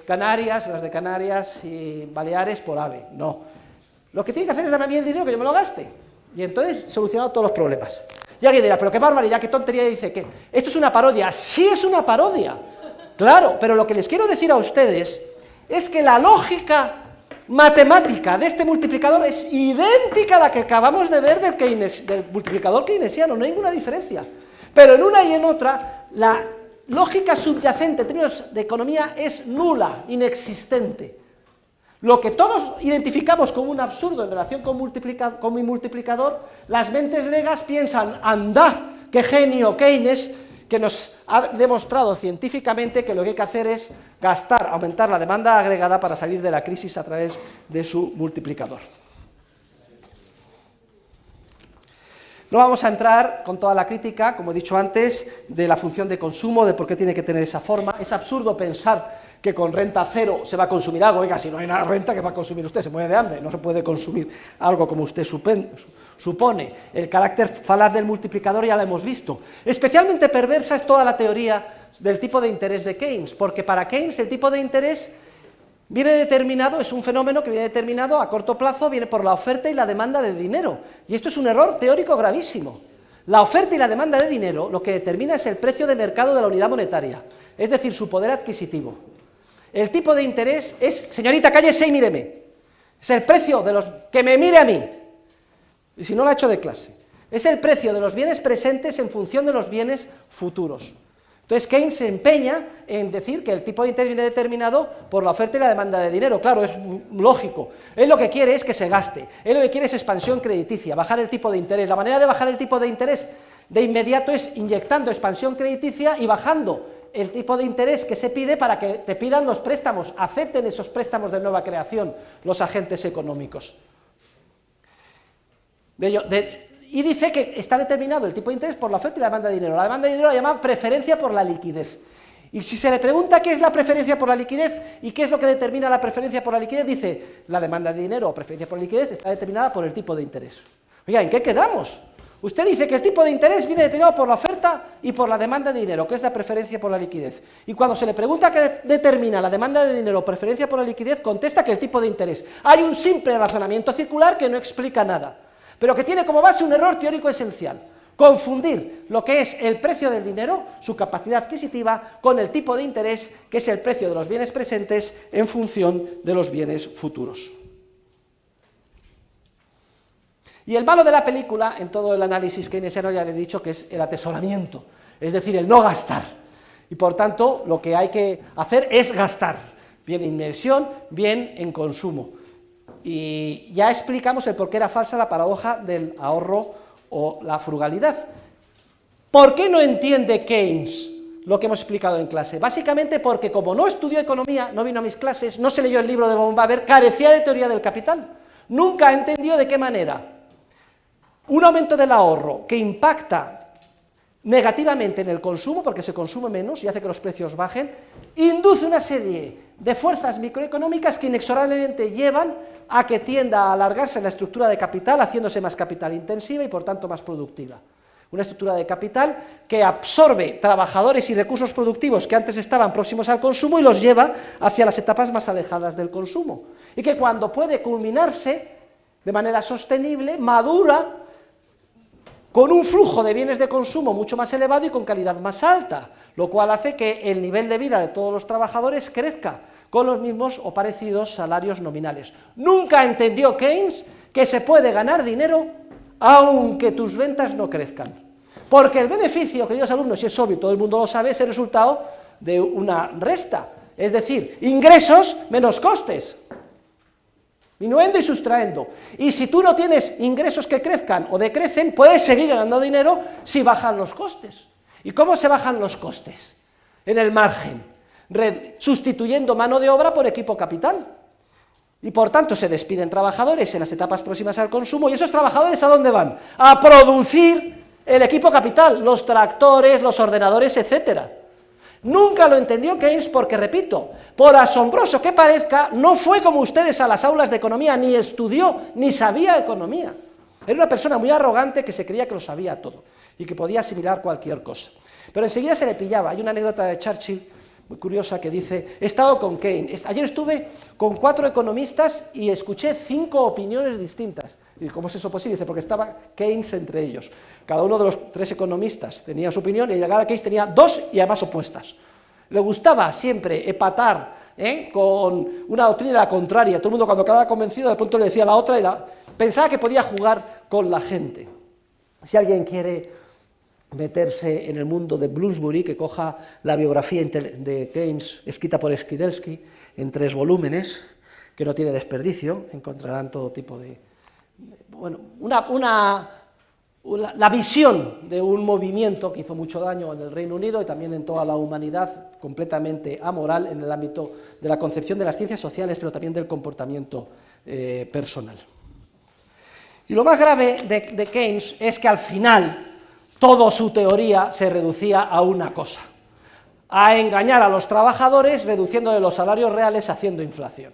Canarias, las de Canarias y Baleares por AVE, no. Lo que tiene que hacer es darme a mí el dinero que yo me lo gaste, y entonces solucionado todos los problemas. Y alguien dirá, pero qué barbaridad, qué tontería, y dice que esto es una parodia. Sí es una parodia, claro, pero lo que les quiero decir a ustedes es que la lógica matemática de este multiplicador es idéntica a la que acabamos de ver del multiplicador keynesiano, no hay ninguna diferencia. Pero en una y en otra, la lógica subyacente en términos de economía es nula, inexistente. Lo que todos identificamos como un absurdo en relación con mi multiplicador, las mentes griegas piensan, anda, qué genio Keynes, que nos ha demostrado científicamente que lo que hay que hacer es gastar, aumentar la demanda agregada para salir de la crisis a través de su multiplicador. No vamos a entrar con toda la crítica, como he dicho antes, de la función de consumo, de por qué tiene que tener esa forma. Es absurdo pensar que con renta cero se va a consumir algo. Oiga, si no hay nada de renta, ¿qué va a consumir usted? Se muere de hambre, no se puede consumir algo como usted supone. El carácter falaz del multiplicador ya lo hemos visto. Especialmente perversa es toda la teoría del tipo de interés de Keynes, porque para Keynes el tipo de interés viene determinado, es un fenómeno que viene determinado a corto plazo, viene por la oferta y la demanda de dinero, y esto es un error teórico gravísimo. La oferta y la demanda de dinero lo que determina es el precio de mercado de la unidad monetaria, es decir, su poder adquisitivo. El tipo de interés es, señorita, cállese y míreme, es el precio de los, que me mire a mí, y si no la echo de clase, es el precio de los bienes presentes en función de los bienes futuros. Entonces Keynes se empeña en decir que el tipo de interés viene determinado por la oferta y la demanda de dinero. Claro, es lógico. Él lo que quiere es que se gaste. Él lo que quiere es expansión crediticia, bajar el tipo de interés. La manera de bajar el tipo de interés de inmediato es inyectando expansión crediticia y bajando el tipo de interés que se pide para que te pidan los préstamos, acepten esos préstamos de nueva creación los agentes económicos. Y dice que está determinado el tipo de interés por la oferta y la demanda de dinero. La demanda de dinero la llama preferencia por la liquidez. Y si se le pregunta qué es la preferencia por la liquidez y qué es lo que determina la preferencia por la liquidez, dice, la demanda de dinero o preferencia por la liquidez está determinada por el tipo de interés. Oiga, ¿en qué quedamos? Usted dice que el tipo de interés viene determinado por la oferta y por la demanda de dinero, que es la preferencia por la liquidez. Y cuando se le pregunta qué determina la demanda de dinero o preferencia por la liquidez, contesta que el tipo de interés. Hay un simple razonamiento circular que no explica nada, pero que tiene como base un error teórico esencial: confundir lo que es el precio del dinero, su capacidad adquisitiva, con el tipo de interés, que es el precio de los bienes presentes en función de los bienes futuros. Y el malo de la película, en todo el análisis keynesiano ya le he dicho que es el atesoramiento, es decir, el no gastar. Y por tanto, lo que hay que hacer es gastar, bien en inversión, bien en consumo. Y ya explicamos el por qué era falsa la paradoja del ahorro o la frugalidad. ¿Por qué no entiende Keynes lo que hemos explicado en clase? Básicamente porque como no estudió economía, no vino a mis clases, no se leyó el libro de von Weber, carecía de teoría del capital. Nunca entendió de qué manera un aumento del ahorro que impacta negativamente en el consumo, porque se consume menos y hace que los precios bajen, induce una serie de fuerzas microeconómicas que inexorablemente llevan a que tienda a alargarse la estructura de capital, haciéndose más capital intensiva y por tanto más productiva. Una estructura de capital que absorbe trabajadores y recursos productivos que antes estaban próximos al consumo y los lleva hacia las etapas más alejadas del consumo. Y que cuando puede culminarse de manera sostenible, madura con un flujo de bienes de consumo mucho más elevado y con calidad más alta, lo cual hace que el nivel de vida de todos los trabajadores crezca con los mismos o parecidos salarios nominales. Nunca entendió Keynes que se puede ganar dinero aunque tus ventas no crezcan, porque el beneficio, queridos alumnos, y es obvio, todo el mundo lo sabe, es el resultado de una resta, es decir, ingresos menos costes, minuendo y sustraendo. Y si tú no tienes ingresos que crezcan o decrecen, puedes seguir ganando dinero si bajan los costes. ¿Y cómo se bajan los costes? En el margen, sustituyendo mano de obra por equipo capital. Y por tanto se despiden trabajadores en las etapas próximas al consumo, y esos trabajadores ¿a dónde van? A producir el equipo capital, los tractores, los ordenadores, etcétera. Nunca lo entendió Keynes porque, repito, por asombroso que parezca, no fue como ustedes a las aulas de economía, ni estudió, ni sabía economía. Era una persona muy arrogante que se creía que lo sabía todo y que podía asimilar cualquier cosa. Pero enseguida se le pillaba. Hay una anécdota de Churchill muy curiosa que dice: he estado con Keynes, ayer estuve con 4 economistas y escuché 5 opiniones distintas. ¿Y cómo es eso posible? Dice, porque estaba Keynes entre ellos. Cada uno de los 3 economistas tenía su opinión y al llegar a Keynes tenía 2 y además opuestas. Le gustaba siempre empatar con una doctrina contraria. Todo el mundo, cuando quedaba convencido, de pronto le decía la otra y pensaba que podía jugar con la gente. Si alguien quiere meterse en el mundo de Bloomsbury, que coja la biografía de Keynes escrita por Skidelsky en 3 volúmenes, que no tiene desperdicio, encontrarán todo tipo de... Bueno, la visión de un movimiento que hizo mucho daño en el Reino Unido y también en toda la humanidad, completamente amoral en el ámbito de la concepción de las ciencias sociales, pero también del comportamiento personal. Y lo más grave de Keynes es que al final toda su teoría se reducía a una cosa: a engañar a los trabajadores reduciéndole los salarios reales haciendo inflación.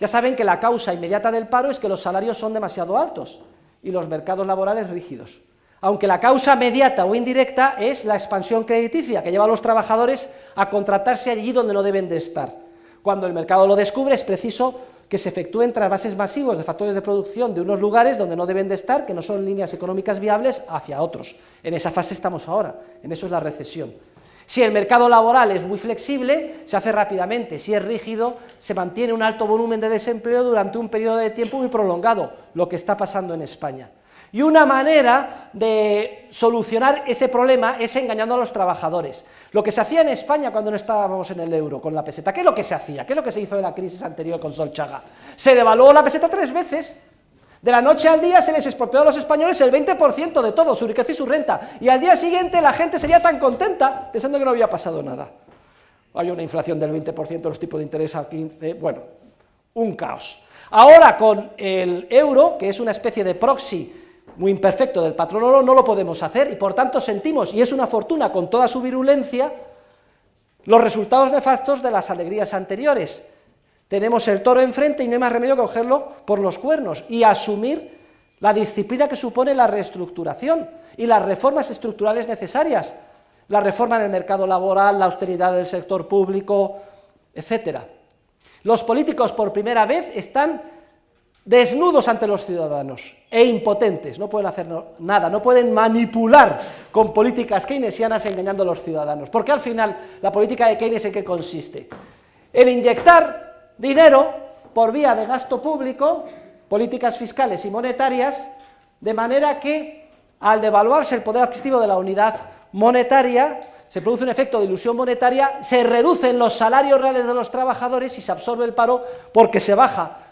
Ya saben que la causa inmediata del paro es que los salarios son demasiado altos y los mercados laborales rígidos, aunque la causa mediata o indirecta es la expansión crediticia que lleva a los trabajadores a contratarse allí donde no deben de estar. Cuando el mercado lo descubre es preciso que se efectúen trasvases masivos de factores de producción de unos lugares donde no deben de estar, que no son líneas económicas viables, hacia otros. En esa fase estamos ahora, en eso es la recesión. Si el mercado laboral es muy flexible, se hace rápidamente; si es rígido, se mantiene un alto volumen de desempleo durante un periodo de tiempo muy prolongado, lo que está pasando en España. Y una manera de solucionar ese problema es engañando a los trabajadores. Lo que se hacía en España cuando no estábamos en el euro, con la peseta, ¿qué es lo que se hacía? ¿Qué es lo que se hizo en la crisis anterior con Solchaga? Se devaluó la peseta 3 veces. De la noche al día se les expropió a los españoles el 20% de todo, su riqueza y su renta, y al día siguiente la gente sería tan contenta pensando que no había pasado nada. Hay una inflación del 20%, los tipos de interés a 15%, bueno, un caos. Ahora con el euro, que es una especie de proxy muy imperfecto del patrón oro, no lo podemos hacer y por tanto sentimos, y es una fortuna con toda su virulencia, los resultados nefastos de las alegrías anteriores. Tenemos el toro enfrente y no hay más remedio que cogerlo por los cuernos y asumir la disciplina que supone la reestructuración y las reformas estructurales necesarias, la reforma en el mercado laboral, la austeridad del sector público, etc. Los políticos por primera vez están desnudos ante los ciudadanos e impotentes, no pueden hacer nada, no pueden manipular con políticas keynesianas engañando a los ciudadanos, porque al final la política de Keynes ¿en qué consiste? En inyectar dinero por vía de gasto público, políticas fiscales y monetarias, de manera que al devaluarse el poder adquisitivo de la unidad monetaria, se produce un efecto de ilusión monetaria, se reducen los salarios reales de los trabajadores y se absorbe el paro porque se baja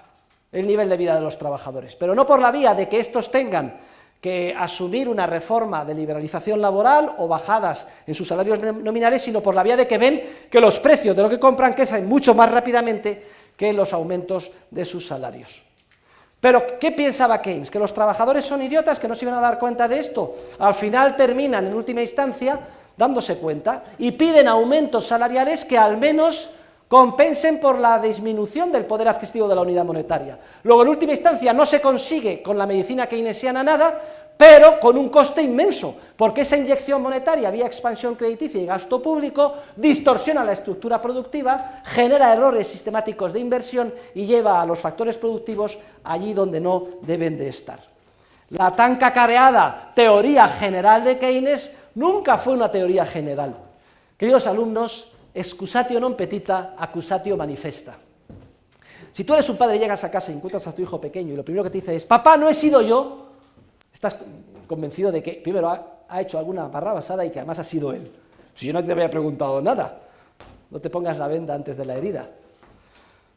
el nivel de vida de los trabajadores, pero no por la vía de que estos tengan que asumir una reforma de liberalización laboral o bajadas en sus salarios nominales, sino por la vía de que ven que los precios de lo que compran crecen mucho más rápidamente que los aumentos de sus salarios. Pero, ¿qué pensaba Keynes? ¿Que los trabajadores son idiotas, que no se iban a dar cuenta de esto? Al final terminan, en última instancia, dándose cuenta y piden aumentos salariales que al menos compensen por la disminución del poder adquisitivo de la unidad monetaria. Luego, en última instancia, no se consigue con la medicina keynesiana nada, pero con un coste inmenso, porque esa inyección monetaria vía expansión crediticia y gasto público distorsiona la estructura productiva, genera errores sistemáticos de inversión y lleva a los factores productivos allí donde no deben de estar. La tan cacareada teoría general de Keynes nunca fue una teoría general. Queridos alumnos, excusatio non petita, accusatio manifesta. Si tú eres un padre y llegas a casa y encuentras a tu hijo pequeño y lo primero que te dice es: papá, no he sido yo, estás convencido de que primero ha hecho alguna barrabasada y que además ha sido él. Si yo no te había preguntado nada, no te pongas la venda antes de la herida.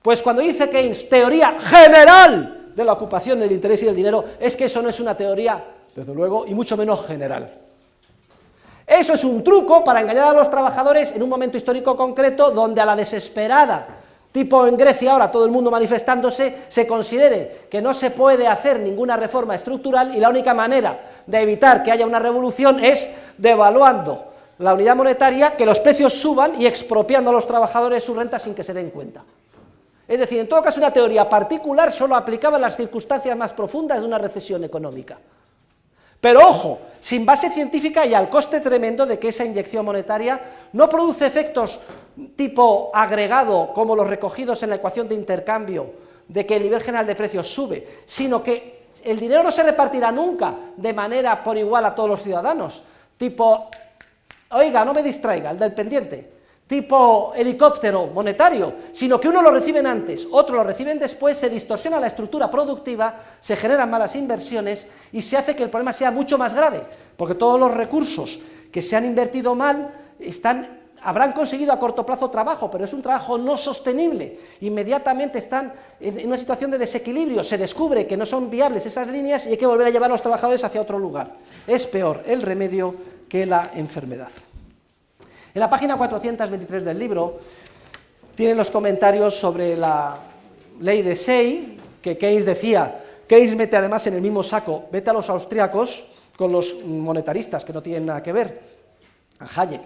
Pues cuando dice Keynes teoría general de la ocupación del interés y del dinero, es que eso no es una teoría, desde luego, y mucho menos general. Eso es un truco para engañar a los trabajadores en un momento histórico concreto donde a la desesperada, tipo en Grecia ahora todo el mundo manifestándose, se considere que no se puede hacer ninguna reforma estructural y la única manera de evitar que haya una revolución es devaluando la unidad monetaria, que los precios suban y expropiando a los trabajadores su renta sin que se den cuenta. Es decir, en todo caso una teoría particular solo aplicaba en las circunstancias más profundas de una recesión económica. Pero ojo, sin base científica y al coste tremendo de que esa inyección monetaria no produce efectos tipo agregado como los recogidos en la ecuación de intercambio, de que el nivel general de precios sube, sino que el dinero no se repartirá nunca de manera por igual a todos los ciudadanos, tipo, oiga, no me distraiga, el del pendiente, tipo helicóptero monetario, sino que unos lo reciben antes, otros lo reciben después, se distorsiona la estructura productiva, se generan malas inversiones y se hace que el problema sea mucho más grave, porque todos los recursos que se han invertido mal habrán conseguido a corto plazo trabajo, pero es un trabajo no sostenible, inmediatamente están en una situación de desequilibrio, se descubre que no son viables esas líneas y hay que volver a llevar a los trabajadores hacia otro lugar. Es peor el remedio que la enfermedad. En la página 423 del libro tienen los comentarios sobre la ley de Say, que Keynes decía, Keynes mete además en el mismo saco, vete a los austriacos con los monetaristas, que no tienen nada que ver, a Hayek.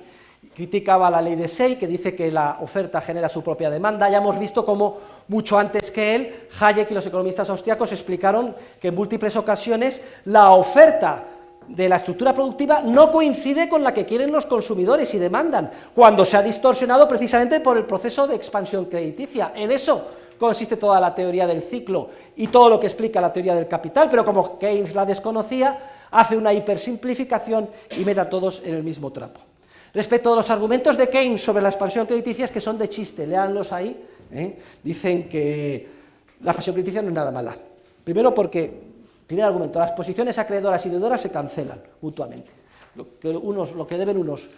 Criticaba la ley de Say, que dice que la oferta genera su propia demanda. Ya hemos visto cómo, mucho antes que él, Hayek y los economistas austriacos explicaron que en múltiples ocasiones la oferta de la estructura productiva no coincide con la que quieren los consumidores y demandan, cuando se ha distorsionado precisamente por el proceso de expansión crediticia. En eso consiste toda la teoría del ciclo y todo lo que explica la teoría del capital, pero como Keynes la desconocía, hace una hipersimplificación y mete a todos en el mismo trapo. Respecto a los argumentos de Keynes sobre la expansión crediticia, es que son de chiste, léanlos ahí, dicen que la expansión crediticia no es nada mala. Primero porque, primer argumento, las posiciones acreedoras y deudoras se cancelan mutuamente. Lo que deben unos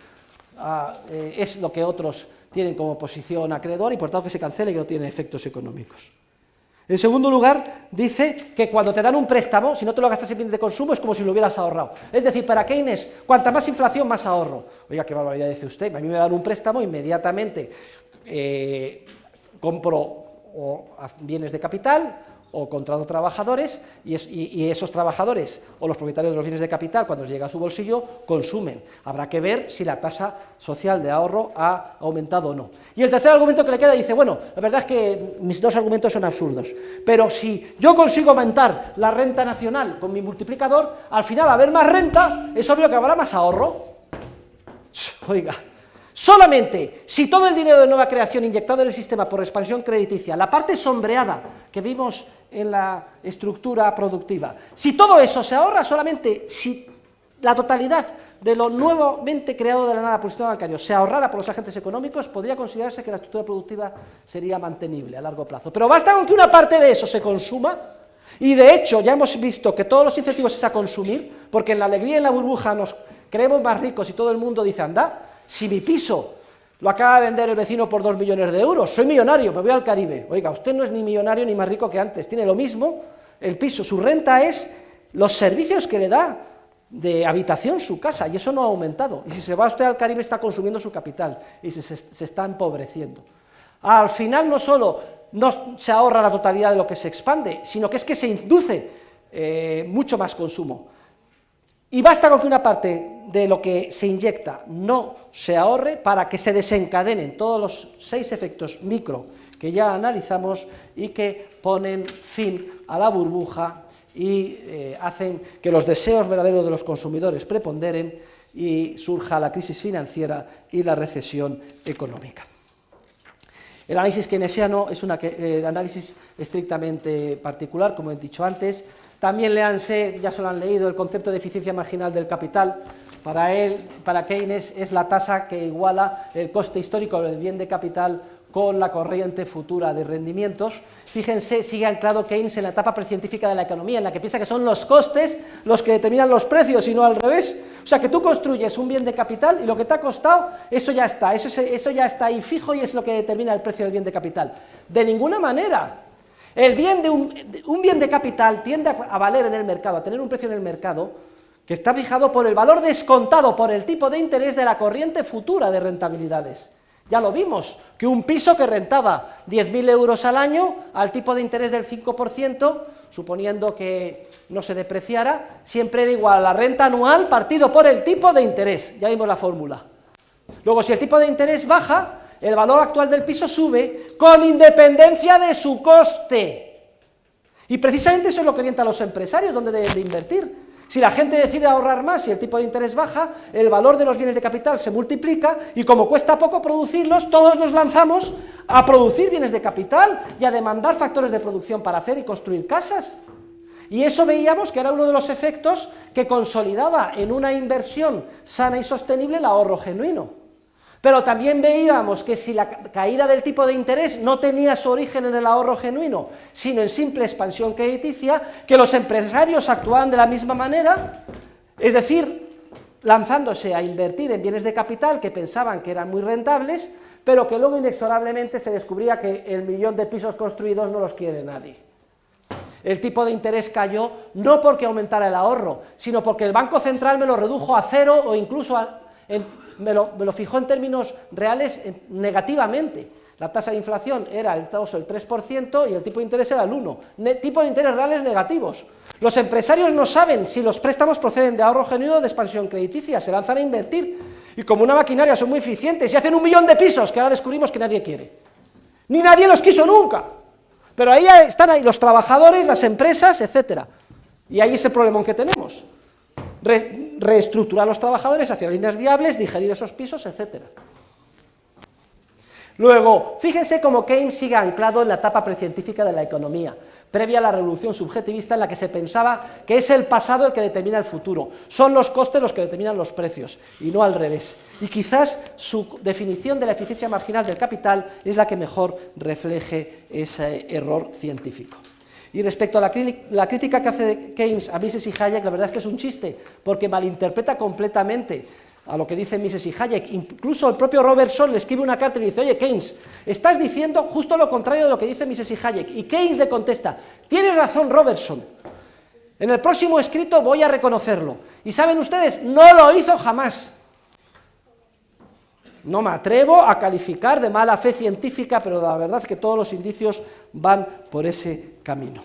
es lo que otros tienen como posición acreedora y por tanto que se cancela y que no tiene efectos económicos. En segundo lugar, dice que cuando te dan un préstamo, si no te lo gastas en bienes de consumo, es como si lo hubieras ahorrado. Es decir, para Keynes, cuanta más inflación, más ahorro. Oiga, qué barbaridad dice usted, a mí me dan un préstamo, inmediatamente compro bienes de capital o contrato trabajadores y esos trabajadores o los propietarios de los bienes de capital, cuando les llega a su bolsillo, consumen. Habrá que ver si la tasa social de ahorro ha aumentado o no. Y el tercer argumento que le queda dice, bueno, la verdad es que mis dos argumentos son absurdos, pero si yo consigo aumentar la renta nacional con mi multiplicador, al final, al haber más renta, es obvio que habrá más ahorro. Oiga, solamente si todo el dinero de nueva creación inyectado en el sistema por expansión crediticia, la parte sombreada que vimos en la estructura productiva, si todo eso se ahorra, solamente si la totalidad de lo nuevamente creado de la nada por el sistema bancario se ahorrara por los agentes económicos, podría considerarse que la estructura productiva sería mantenible a largo plazo. Pero basta con que una parte de eso se consuma, y de hecho ya hemos visto que todos los incentivos es a consumir, porque en la alegría y en la burbuja nos creemos más ricos y todo el mundo dice, anda, si mi piso lo acaba de vender el vecino por 2 millones de euros, soy millonario, me voy al Caribe. Oiga, usted no es ni millonario ni más rico que antes, tiene lo mismo, el piso, su renta es los servicios que le da de habitación su casa, y eso no ha aumentado. Y si se va usted al Caribe está consumiendo su capital y se está empobreciendo. Al final no solo no se ahorra la totalidad de lo que se expande, sino que es que se induce mucho más consumo. Y basta con que una parte de lo que se inyecta no se ahorre para que se desencadenen todos los 6 efectos micro que ya analizamos y que ponen fin a la burbuja y hacen que los deseos verdaderos de los consumidores preponderen y surja la crisis financiera y la recesión económica. El análisis keynesiano es el análisis estrictamente particular, como he dicho antes. También léanse, ya se lo han leído, el concepto de eficiencia marginal del capital. Para Keynes es la tasa que iguala el coste histórico del bien de capital con la corriente futura de rendimientos. Fíjense, sigue anclado Keynes en la etapa precientífica de la economía, en la que piensa que son los costes los que determinan los precios y no al revés. O sea, que tú construyes un bien de capital y lo que te ha costado, eso ya está, eso ya está ahí fijo y es lo que determina el precio del bien de capital. De ninguna manera. Un bien de capital tiende a valer en el mercado, a tener un precio en el mercado que está fijado por el valor descontado por el tipo de interés de la corriente futura de rentabilidades. Ya lo vimos, que un piso que rentaba 10.000 euros al año al tipo de interés del 5%, suponiendo que no se depreciara, siempre era igual a la renta anual partido por el tipo de interés. Ya vimos la fórmula. Luego, si el tipo de interés baja, el valor actual del piso sube con independencia de su coste. Y precisamente eso es lo que orienta a los empresarios, donde deben de invertir. Si la gente decide ahorrar más y el tipo de interés baja, el valor de los bienes de capital se multiplica y como cuesta poco producirlos, todos nos lanzamos a producir bienes de capital y a demandar factores de producción para hacer y construir casas. Y eso veíamos que era uno de los efectos que consolidaba en una inversión sana y sostenible el ahorro genuino. Pero también veíamos que si la caída del tipo de interés no tenía su origen en el ahorro genuino, sino en simple expansión crediticia, que los empresarios actuaban de la misma manera, es decir, lanzándose a invertir en bienes de capital que pensaban que eran muy rentables, pero que luego inexorablemente se descubría que el 1.000.000 de pisos construidos no los quiere nadie. El tipo de interés cayó no porque aumentara el ahorro, sino porque el Banco Central me lo redujo a cero o incluso me lo fijó en términos reales negativamente. La tasa de inflación era el 3% y el tipo de interés era el 1%. Tipo de interés reales negativos. Los empresarios no saben si los préstamos proceden de ahorro genuino o de expansión crediticia, se lanzan a invertir. Y como una maquinaria son muy eficientes y hacen 1.000.000 de pisos que ahora descubrimos que nadie quiere. Ni nadie los quiso nunca. Pero ahí están ahí los trabajadores, las empresas, etcétera. Y ahí es el problemón que tenemos. Reestructurar a los trabajadores hacia líneas viables, digerir esos pisos, etcétera. Luego, fíjense cómo Keynes sigue anclado en la etapa precientífica de la economía, previa a la revolución subjetivista en la que se pensaba que es el pasado el que determina el futuro, son los costes los que determinan los precios, y no al revés. Y quizás su definición de la eficiencia marginal del capital es la que mejor refleje ese error científico. Y respecto a la crítica que hace Keynes a Mises y Hayek, la verdad es que es un chiste, porque malinterpreta completamente a lo que dice Mises y Hayek. Incluso el propio Robertson le escribe una carta y le dice: oye, Keynes, estás diciendo justo lo contrario de lo que dice Mises y Hayek. Y Keynes le contesta: tienes razón, Robertson, en el próximo escrito voy a reconocerlo. Y saben ustedes, no lo hizo jamás. No me atrevo a calificar de mala fe científica, pero la verdad es que todos los indicios van por ese camino.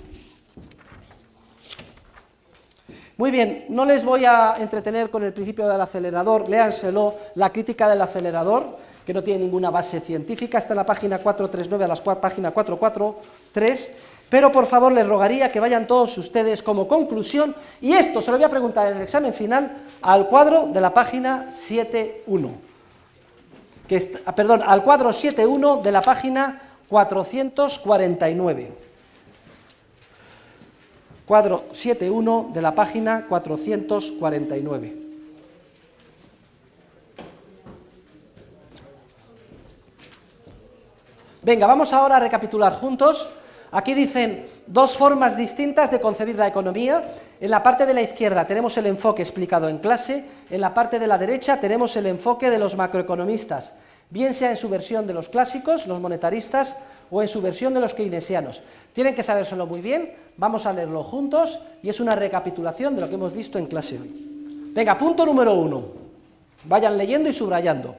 Muy bien, no les voy a entretener con el principio del acelerador, léanselo, la crítica del acelerador, que no tiene ninguna base científica, está en la página 439 a la página 443, pero por favor les rogaría que vayan todos ustedes como conclusión, y esto se lo voy a preguntar en el examen final, al cuadro de la página 7.1. Al cuadro 7.1 de la página 449. Cuadro 7.1 de la página 449. Venga, vamos ahora a recapitular juntos. Aquí dicen dos formas distintas de concebir la economía. En la parte de la izquierda tenemos el enfoque explicado en clase, en la parte de la derecha tenemos el enfoque de los macroeconomistas, bien sea en su versión de los clásicos, los monetaristas, o en su versión de los keynesianos. Tienen que sabérselo muy bien, vamos a leerlo juntos, y es una recapitulación de lo que hemos visto en clase hoy. Venga, punto número 1. Vayan leyendo y subrayando.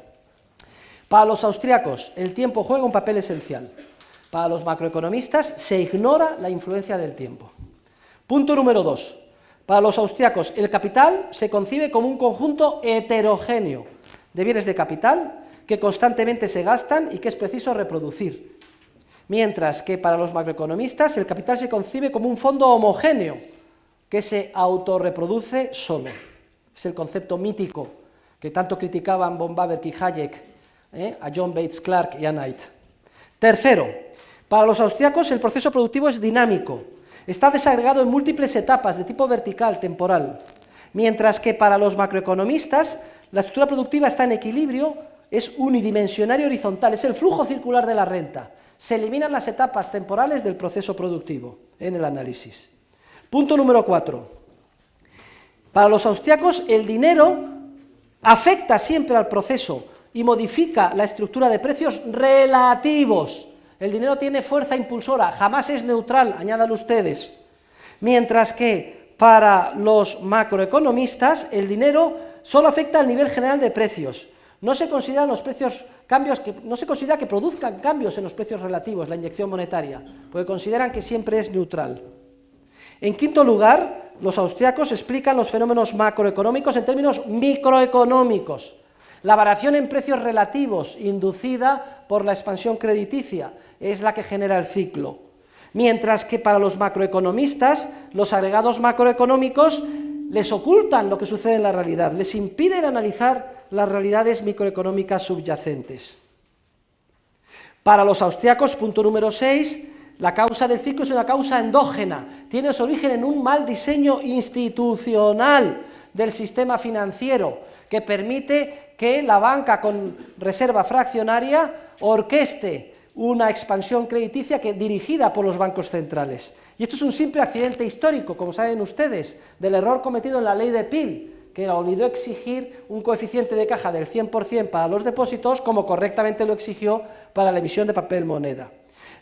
Para los austriacos, el tiempo juega un papel esencial. Para los macroeconomistas, se ignora la influencia del tiempo. Punto número 2. Para los austriacos, el capital se concibe como un conjunto heterogéneo de bienes de capital que constantemente se gastan y que es preciso reproducir. Mientras que para los macroeconomistas, el capital se concibe como un fondo homogéneo que se autorreproduce solo. Es el concepto mítico que tanto criticaban von Bawerk y Hayek, a John Bates Clark y a Knight. Tercero, para los austriacos el proceso productivo es dinámico, está desagregado en múltiples etapas de tipo vertical, temporal, mientras que para los macroeconomistas la estructura productiva está en equilibrio, es unidimensional y horizontal, es el flujo circular de la renta. Se eliminan las etapas temporales del proceso productivo en el análisis. Punto número 4. Para los austriacos el dinero afecta siempre al proceso y modifica la estructura de precios relativos. El dinero tiene fuerza impulsora, jamás es neutral, añádanlo ustedes. Mientras que para los macroeconomistas el dinero solo afecta al nivel general de precios. No se consideran los precios no se considera que produzcan cambios en los precios relativos, la inyección monetaria, porque consideran que siempre es neutral. En quinto lugar, los austriacos explican los fenómenos macroeconómicos en términos microeconómicos. La variación en precios relativos inducida por la expansión crediticia es la que genera el ciclo, mientras que para los macroeconomistas los agregados macroeconómicos les ocultan lo que sucede en la realidad, les impiden analizar las realidades microeconómicas subyacentes. Para los austriacos, punto número 6, la causa del ciclo es una causa endógena, tiene su origen en un mal diseño institucional del sistema financiero, que permite que la banca con reserva fraccionaria orqueste una expansión crediticia dirigida por los bancos centrales. Y esto es un simple accidente histórico, como saben ustedes, del error cometido en la ley de Peel, que olvidó exigir un coeficiente de caja del 100% para los depósitos, como correctamente lo exigió para la emisión de papel moneda.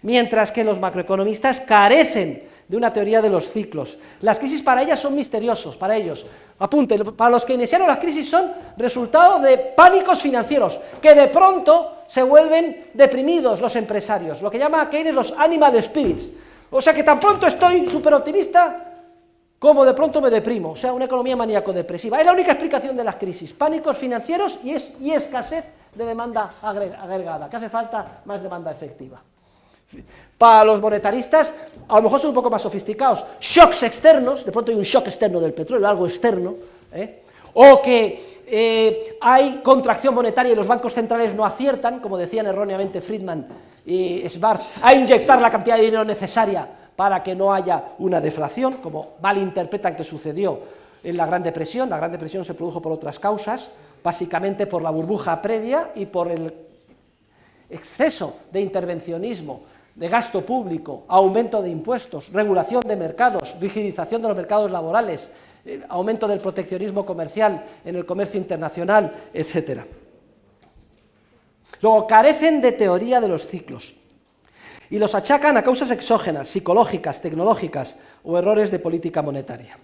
Mientras que los macroeconomistas carecen de una teoría de los ciclos. Las crisis para ellas son misteriosos, para ellos. Apunten, para los keynesianos las crisis son resultado de pánicos financieros, que de pronto se vuelven deprimidos los empresarios, lo que llama Keynes los animal spirits. O sea que tan pronto estoy súper optimista, como de pronto me deprimo, o sea, una economía maníaco-depresiva. Es la única explicación de las crisis, pánicos financieros y escasez de demanda agregada, que hace falta más demanda efectiva. Para los monetaristas, a lo mejor son un poco más sofisticados, shocks externos, de pronto hay un shock externo del petróleo, algo externo, o que hay contracción monetaria y los bancos centrales no aciertan, como decían erróneamente Friedman y Schwartz, a inyectar la cantidad de dinero necesaria para que no haya una deflación, como malinterpretan que sucedió en la Gran Depresión. La Gran Depresión se produjo por otras causas, básicamente por la burbuja previa y por el exceso de intervencionismo, de gasto público, aumento de impuestos, regulación de mercados, rigidización de los mercados laborales, aumento del proteccionismo comercial en el comercio internacional, etc. Luego, carecen de teoría de los ciclos y los achacan a causas exógenas, psicológicas, tecnológicas o errores de política monetaria.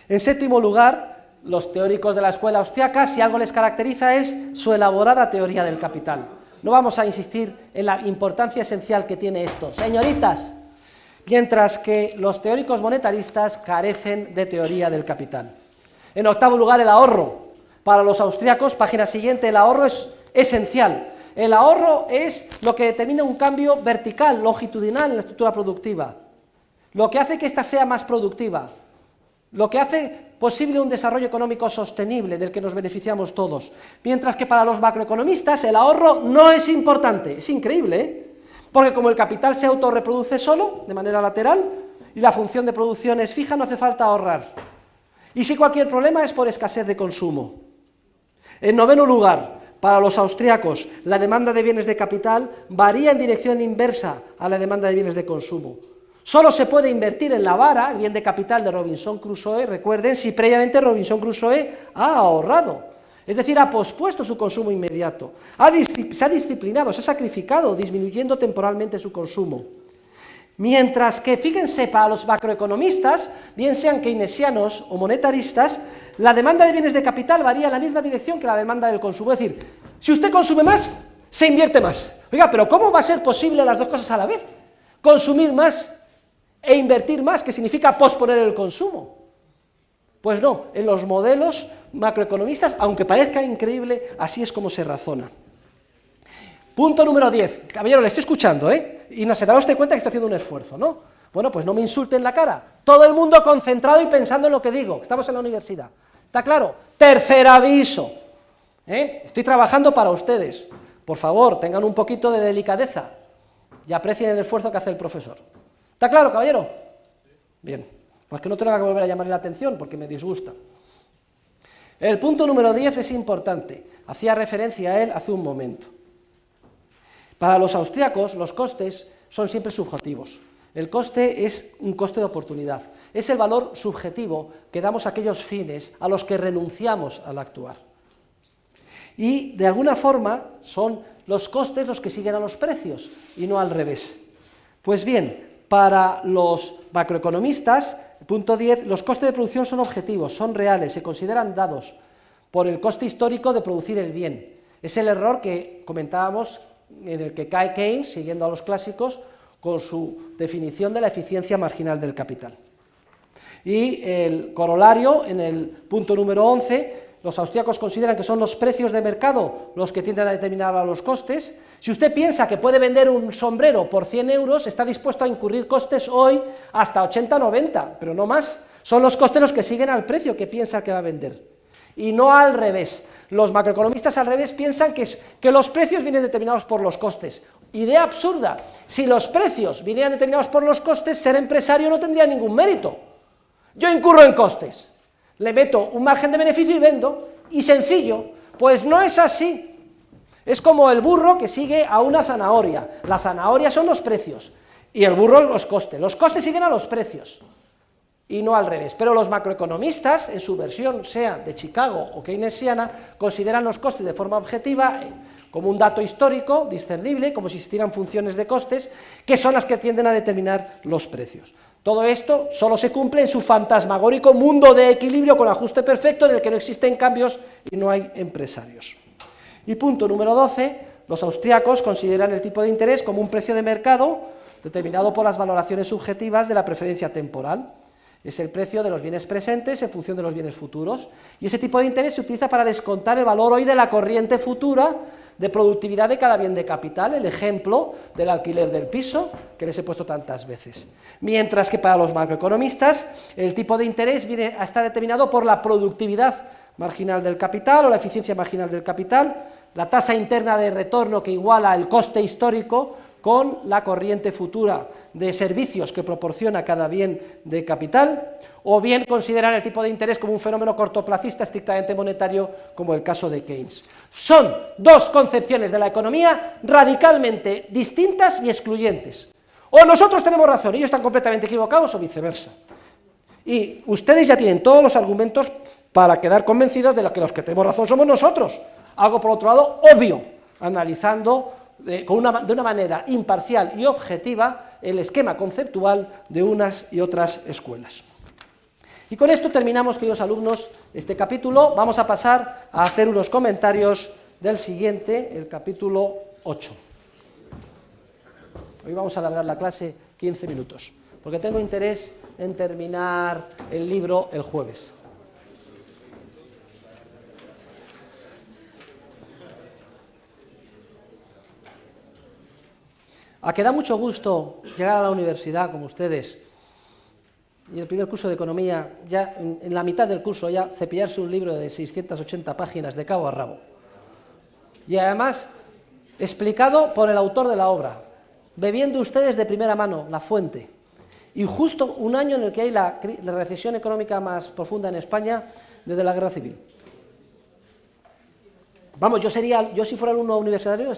En séptimo lugar, los teóricos de la escuela austriaca, si algo les caracteriza es su elaborada teoría del capital. No vamos a insistir en la importancia esencial que tiene esto, señoritas, mientras que los teóricos monetaristas carecen de teoría del capital. En octavo lugar, el ahorro. Para los austriacos, página siguiente, el ahorro es esencial. El ahorro es lo que determina un cambio vertical, longitudinal en la estructura productiva, lo que hace que ésta sea más productiva, lo que hace posible un desarrollo económico sostenible del que nos beneficiamos todos, mientras que para los macroeconomistas el ahorro no es importante. Es increíble, ¿eh? Porque como el capital se autorreproduce solo, de manera lateral, y la función de producción es fija, no hace falta ahorrar. Y si cualquier problema es por escasez de consumo. En noveno lugar, para los austriacos, la demanda de bienes de capital varía en dirección inversa a la demanda de bienes de consumo. Solo se puede invertir en la vara, el bien de capital de Robinson Crusoe, recuerden, si previamente Robinson Crusoe ha ahorrado, es decir, ha pospuesto su consumo inmediato, se ha disciplinado, se ha sacrificado, disminuyendo temporalmente su consumo. Mientras que, fíjense, para los macroeconomistas, bien sean keynesianos o monetaristas, la demanda de bienes de capital varía en la misma dirección que la demanda del consumo, es decir, si usted consume más, se invierte más. Oiga, pero ¿cómo va a ser posible las dos cosas a la vez? Consumir más e invertir más, que significa posponer el consumo. Pues no, en los modelos macroeconomistas, aunque parezca increíble, así es como se razona. Punto número 10. Caballero, le estoy escuchando, y no se dará usted cuenta que estoy haciendo un esfuerzo, ¿no? Bueno, pues no me insulte en la cara. Todo el mundo concentrado y pensando en lo que digo. Estamos en la universidad. ¿Está claro? Tercer aviso. Estoy trabajando para ustedes. Por favor, tengan un poquito de delicadeza y aprecien el esfuerzo que hace el profesor. ¿Está claro, caballero? Bien, pues que no tenga que volver a llamarle la atención porque me disgusta. El punto número 10 es importante, hacía referencia a él hace un momento. Para los austríacos, los costes son siempre subjetivos. El coste es un coste de oportunidad, es el valor subjetivo que damos a aquellos fines a los que renunciamos al actuar. Y, de alguna forma, son los costes los que siguen a los precios, y no al revés. Pues bien, para los macroeconomistas, punto 10, los costes de producción son objetivos, son reales, se consideran dados por el coste histórico de producir el bien. Es el error que comentábamos en el que cae Keynes, siguiendo a los clásicos, con su definición de la eficiencia marginal del capital. Y el corolario, en el punto número 11, los austríacos consideran que son los precios de mercado los que tienden a determinar los costes. Si usted piensa que puede vender un sombrero por 100 euros, está dispuesto a incurrir costes hoy hasta 80 o 90, pero no más. Son los costes los que siguen al precio que piensa que va a vender, y no al revés. Los macroeconomistas al revés piensan que los precios vienen determinados por los costes. Idea absurda. Si los precios vinieran determinados por los costes, ser empresario no tendría ningún mérito. Yo incurro en costes, le meto un margen de beneficio y vendo, y sencillo. Pues no es así. Es como el burro que sigue a una zanahoria. La zanahoria son los precios, y el burro los costes siguen a los precios, y no al revés. Pero los macroeconomistas, en su versión, sea de Chicago o keynesiana, consideran los costes de forma objetiva, como un dato histórico, discernible, como si existieran funciones de costes, que son las que tienden a determinar los precios. Todo esto solo se cumple en su fantasmagórico mundo de equilibrio con ajuste perfecto, en el que no existen cambios y no hay empresarios. Y punto número 12, los austríacos consideran el tipo de interés como un precio de mercado determinado por las valoraciones subjetivas de la preferencia temporal. Es el precio de los bienes presentes en función de los bienes futuros, y ese tipo de interés se utiliza para descontar el valor hoy de la corriente futura de productividad de cada bien de capital, el ejemplo del alquiler del piso, que les he puesto tantas veces. Mientras que para los macroeconomistas, el tipo de interés viene a estar determinado por la productividad marginal del capital o la eficiencia marginal del capital, la tasa interna de retorno que iguala el coste histórico con la corriente futura de servicios que proporciona cada bien de capital, o bien considerar el tipo de interés como un fenómeno cortoplacista estrictamente monetario, como el caso de Keynes. Son dos concepciones de la economía radicalmente distintas y excluyentes. O nosotros tenemos razón y ellos están completamente equivocados, o viceversa. Y ustedes ya tienen todos los argumentos para quedar convencidos de que los que tenemos razón somos nosotros. Algo, por otro lado, obvio, analizando de una manera imparcial y objetiva el esquema conceptual de unas y otras escuelas. Y con esto terminamos, queridos alumnos, este capítulo. Vamos a pasar a hacer unos comentarios del siguiente, el capítulo 8. Hoy vamos a alargar la clase 15 minutos, porque tengo interés en terminar el libro el jueves. A que da mucho gusto llegar a la universidad, como ustedes, y el primer curso de economía, ya en la mitad del curso, ya cepillarse un libro de 680 páginas de cabo a rabo. Y además, explicado por el autor de la obra, bebiendo ustedes de primera mano la fuente. Y justo un año en el que hay la recesión económica más profunda en España desde la Guerra Civil. Vamos, yo si fuera alumno universitario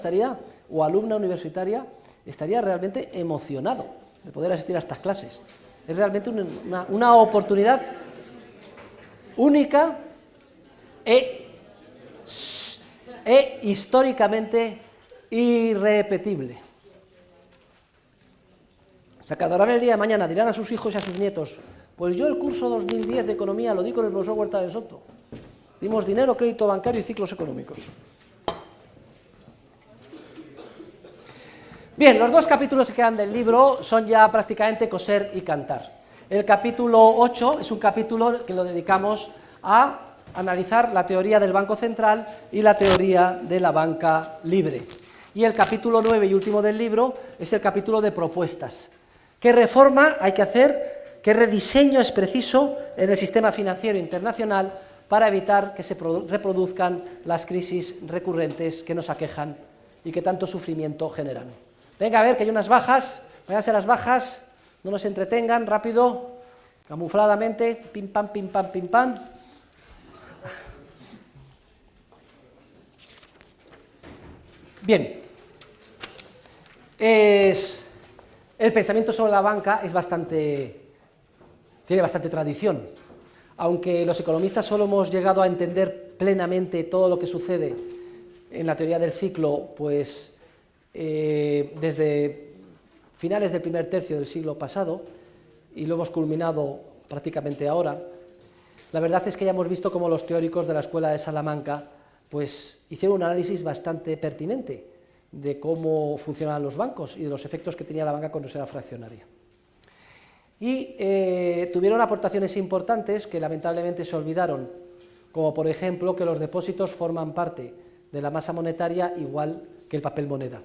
o alumna universitaria, estaría realmente emocionado de poder asistir a estas clases. Es realmente una oportunidad única e históricamente irrepetible. Se acordarán el día de mañana, dirán a sus hijos y a sus nietos: pues yo el curso 2010 de Economía lo di con el profesor Huerta de Soto. Dimos dinero, crédito bancario y ciclos económicos. Bien, los dos capítulos que quedan del libro son ya prácticamente coser y cantar. El capítulo 8 es un capítulo que lo dedicamos a analizar la teoría del Banco Central y la teoría de la banca libre. Y el capítulo 9 y último del libro es el capítulo de propuestas. ¿Qué reforma hay que hacer? ¿Qué rediseño es preciso en el sistema financiero internacional para evitar que se reproduzcan las crisis recurrentes que nos aquejan y que tanto sufrimiento generan? Venga, a ver, que hay unas bajas, váyanse las bajas, no nos entretengan, rápido, camufladamente, pim pam, pim pam, pim pam. Bien, el pensamiento sobre la banca tiene bastante tradición, aunque los economistas solo hemos llegado a entender plenamente todo lo que sucede en la teoría del ciclo, pues desde finales del primer tercio del siglo pasado, y lo hemos culminado prácticamente ahora. La verdad es que ya hemos visto cómo los teóricos de la Escuela de Salamanca pues hicieron un análisis bastante pertinente de cómo funcionaban los bancos y de los efectos que tenía la banca con reserva fraccionaria. Y tuvieron aportaciones importantes que lamentablemente se olvidaron como por ejemplo que los depósitos forman parte de la masa monetaria igual que el papel moneda.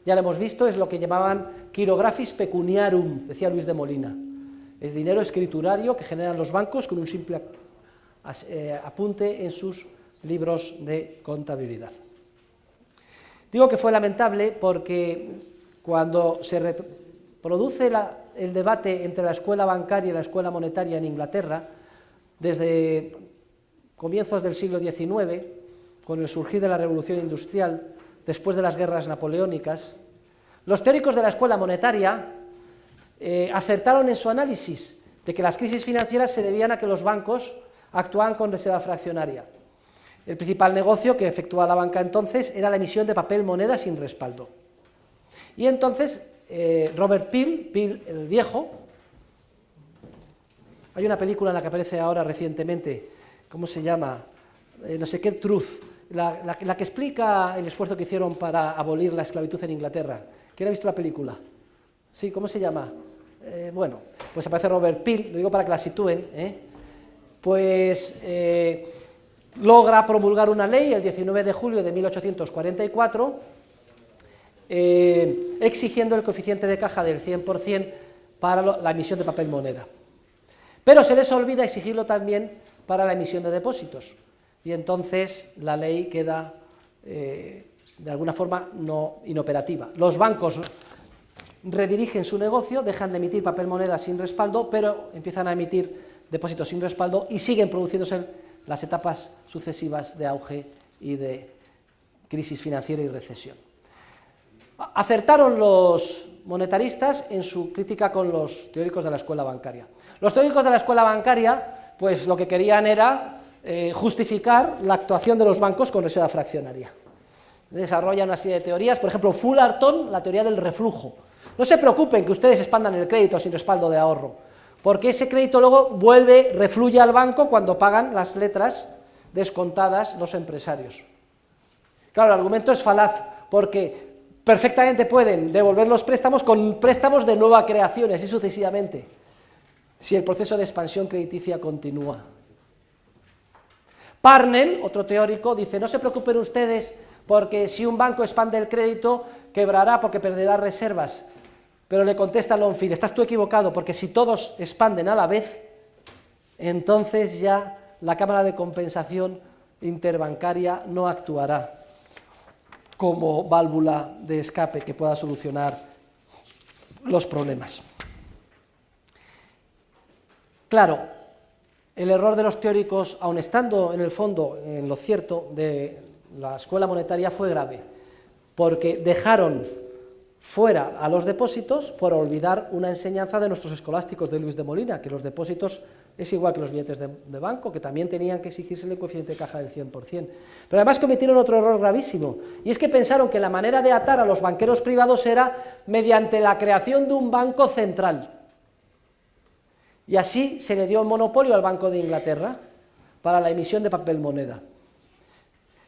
Ya lo hemos visto, es lo que llamaban chirographis pecuniarum, decía Luis de Molina. Es dinero escriturario que generan los bancos con un simple apunte en sus libros de contabilidad. Digo que fue lamentable porque cuando se produce el debate entre la escuela bancaria y la escuela monetaria en Inglaterra, desde comienzos del siglo XIX, con el surgir de la Revolución Industrial, después de las guerras napoleónicas, los teóricos de la escuela monetaria acertaron en su análisis de que las crisis financieras se debían a que los bancos actuaban con reserva fraccionaria. El principal negocio que efectuaba la banca entonces era la emisión de papel moneda sin respaldo. Y entonces Robert Peel el viejo, hay una película en la que aparece ahora recientemente, ¿cómo se llama? No sé qué, Truth, la que explica el esfuerzo que hicieron para abolir la esclavitud en Inglaterra. ¿Quién ha visto la película? Sí, ¿cómo se llama? Bueno, pues aparece Robert Peel, lo digo para que la sitúen, pues logra promulgar una ley el 19 de julio de 1844, exigiendo el coeficiente de caja del 100% para la emisión de papel moneda. Pero se les olvida exigirlo también para la emisión de depósitos, y entonces la ley queda de alguna forma inoperativa. Los bancos redirigen su negocio, dejan de emitir papel moneda sin respaldo, pero empiezan a emitir depósitos sin respaldo y siguen produciéndose las etapas sucesivas de auge y de crisis financiera y recesión. Acertaron los monetaristas en su crítica con los teóricos de la escuela bancaria. Los teóricos de la escuela bancaria, pues lo que querían era justificar la actuación de los bancos con reserva fraccionaria. Desarrollan una serie de teorías, por ejemplo, Fullerton, la teoría del reflujo. No se preocupen que ustedes expandan el crédito sin respaldo de ahorro, porque ese crédito luego refluye al banco cuando pagan las letras descontadas los empresarios. Claro, el argumento es falaz, porque perfectamente pueden devolver los préstamos con préstamos de nueva creación, y así sucesivamente, si el proceso de expansión crediticia continúa. Parnell, otro teórico, dice: no se preocupen ustedes porque si un banco expande el crédito, quebrará porque perderá reservas. Pero le contesta Longfield: estás tú equivocado, porque si todos expanden a la vez, entonces ya la Cámara de Compensación Interbancaria no actuará como válvula de escape que pueda solucionar los problemas. Claro, el error de los teóricos, aun estando en el fondo en lo cierto de la escuela monetaria, fue grave, porque dejaron fuera a los depósitos por olvidar una enseñanza de nuestros escolásticos de Luis de Molina, que los depósitos es igual que los billetes de banco, que también tenían que exigirse el coeficiente de caja del 100%. Pero además cometieron otro error gravísimo, y es que pensaron que la manera de atar a los banqueros privados era mediante la creación de un banco central. Y así se le dio un monopolio al Banco de Inglaterra para la emisión de papel moneda.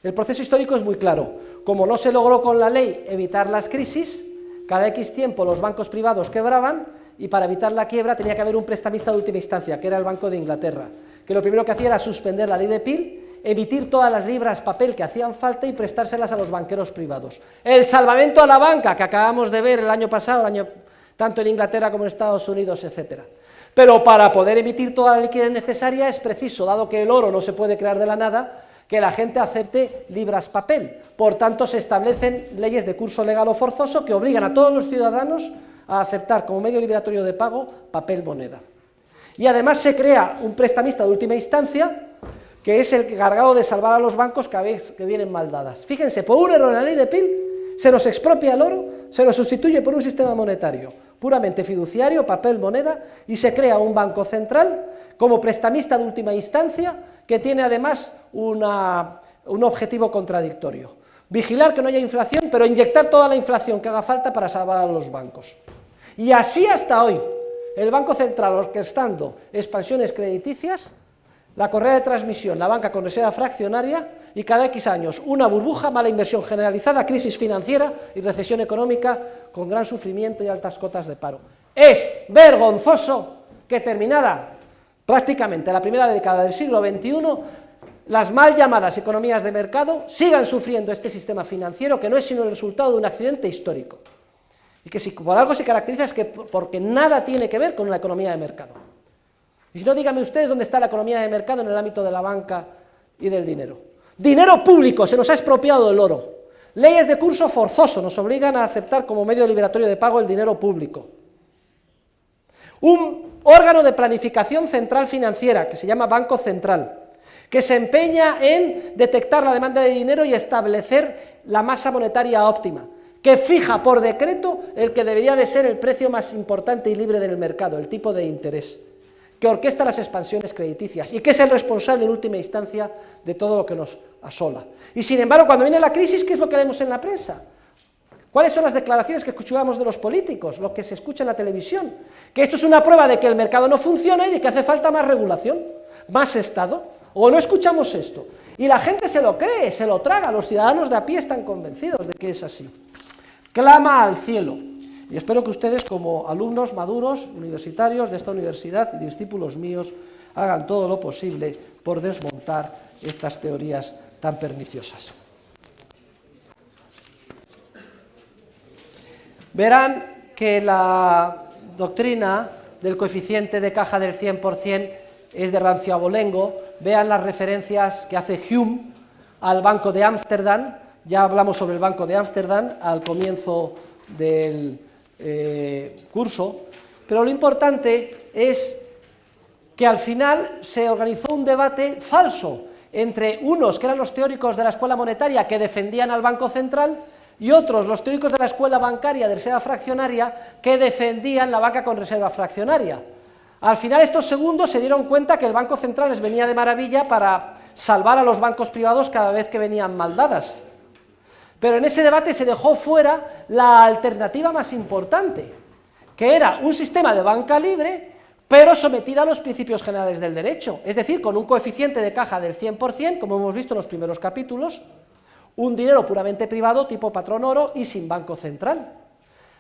El proceso histórico es muy claro. Como no se logró con la ley evitar las crisis, cada X tiempo los bancos privados quebraban, y para evitar la quiebra tenía que haber un prestamista de última instancia, que era el Banco de Inglaterra, que lo primero que hacía era suspender la ley de Peel, emitir todas las libras papel que hacían falta y prestárselas a los banqueros privados. El salvamento a la banca, que acabamos de ver el año pasado, tanto en Inglaterra como en Estados Unidos, etc. Pero para poder emitir toda la liquidez necesaria es preciso, dado que el oro no se puede crear de la nada, que la gente acepte libras papel. Por tanto, se establecen leyes de curso legal o forzoso que obligan a todos los ciudadanos a aceptar como medio liberatorio de pago papel moneda. Y además se crea un prestamista de última instancia, que es el encargado de salvar a los bancos cada vez que vienen mal dadas. Fíjense, por un error en la ley de Peel, se nos expropia el oro, se nos sustituye por un sistema monetario puramente fiduciario, papel moneda, y se crea un banco central como prestamista de última instancia, que tiene además un objetivo contradictorio: vigilar que no haya inflación, pero inyectar toda la inflación que haga falta para salvar a los bancos. Y así hasta hoy, el Banco Central orquestando expansiones crediticias, la correa de transmisión, la banca con reserva fraccionaria, y cada X años una burbuja, mala inversión generalizada, crisis financiera y recesión económica con gran sufrimiento y altas cotas de paro. Es vergonzoso que terminada prácticamente la primera década del siglo XXI las mal llamadas economías de mercado sigan sufriendo este sistema financiero que no es sino el resultado de un accidente histórico. Y que si por algo se caracteriza es que porque nada tiene que ver con la economía de mercado. Y si no, díganme ustedes dónde está la economía de mercado en el ámbito de la banca y del dinero. Dinero público, se nos ha expropiado el oro. Leyes de curso forzoso nos obligan a aceptar como medio liberatorio de pago el dinero público. Un órgano de planificación central financiera que se llama Banco Central, que se empeña en detectar la demanda de dinero y establecer la masa monetaria óptima, que fija por decreto el que debería de ser el precio más importante y libre del mercado, el tipo de interés, que orquesta las expansiones crediticias y que es el responsable en última instancia de todo lo que nos asola. Y sin embargo, cuando viene la crisis, ¿qué es lo que leemos en la prensa? ¿Cuáles son las declaraciones que escuchábamos de los políticos, lo que se escucha en la televisión? Que esto es una prueba de que el mercado no funciona y de que hace falta más regulación, más Estado. ¿O no escuchamos esto? Y la gente se lo cree, se lo traga, los ciudadanos de a pie están convencidos de que es así. Clama al cielo. Y espero que ustedes, como alumnos maduros, universitarios de esta universidad y discípulos míos, hagan todo lo posible por desmontar estas teorías tan perniciosas. Verán que la doctrina del coeficiente de caja del 100% es de rancio abolengo. Vean las referencias que hace Hume al Banco de Ámsterdam. Ya hablamos sobre el Banco de Ámsterdam al comienzo del curso, pero lo importante es que al final se organizó un debate falso entre unos que eran los teóricos de la escuela monetaria que defendían al Banco Central y otros, los teóricos de la escuela bancaria de reserva fraccionaria, que defendían la banca con reserva fraccionaria. Al final estos segundos se dieron cuenta que el Banco Central les venía de maravilla para salvar a los bancos privados cada vez que venían mal dadas. Pero en ese debate se dejó fuera la alternativa más importante, que era un sistema de banca libre, pero sometida a los principios generales del derecho, es decir, con un coeficiente de caja del 100%, como hemos visto en los primeros capítulos, un dinero puramente privado tipo patrón oro y sin Banco Central.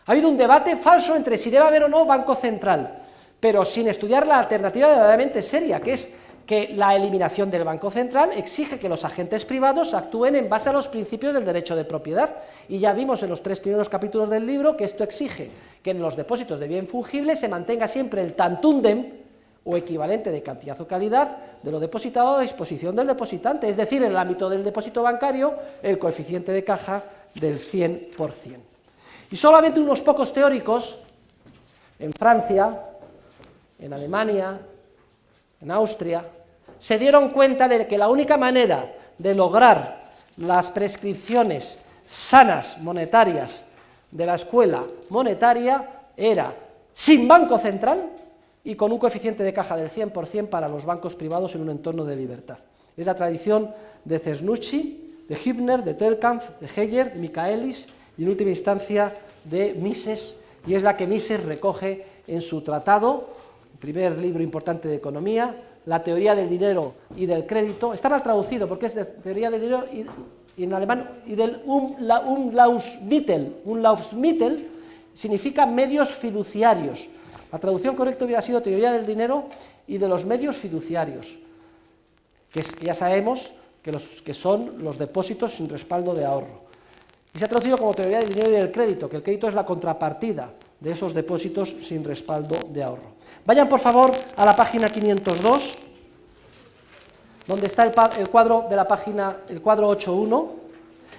Ha habido un debate falso entre si debe haber o no Banco Central, pero sin estudiar la alternativa verdaderamente seria, que es que la eliminación del Banco Central exige que los agentes privados actúen en base a los principios del derecho de propiedad, y ya vimos en los 3 primeros capítulos del libro que esto exige que en los depósitos de bien fungible se mantenga siempre el tantundem, o equivalente de cantidad o calidad, de lo depositado a disposición del depositante, es decir, en el ámbito del depósito bancario, el coeficiente de caja del 100%. Y solamente unos pocos teóricos, en Francia, en Alemania, en Austria, se dieron cuenta de que la única manera de lograr las prescripciones sanas monetarias de la escuela monetaria era sin Banco Central y con un coeficiente de caja del 100% para los bancos privados en un entorno de libertad. Es la tradición de Cernuschi, de Hübner, de Telkampf, de Heyer, de Michaelis y en última instancia de Mises, y es la que Mises recoge en su tratado, el primer libro importante de economía, La teoría del dinero y del crédito. Está mal traducido porque es de teoría del dinero y en alemán, y del Umlaufsmittel. Umlaufsmittel significa medios fiduciarios. La traducción correcta hubiera sido teoría del dinero y de los medios fiduciarios, que ya sabemos que son los depósitos sin respaldo de ahorro. Y se ha traducido como teoría del dinero y del crédito, que el crédito es la contrapartida de esos depósitos sin respaldo de ahorro. Vayan por favor a la página 502, donde está el cuadro de la página, el cuadro 8.1,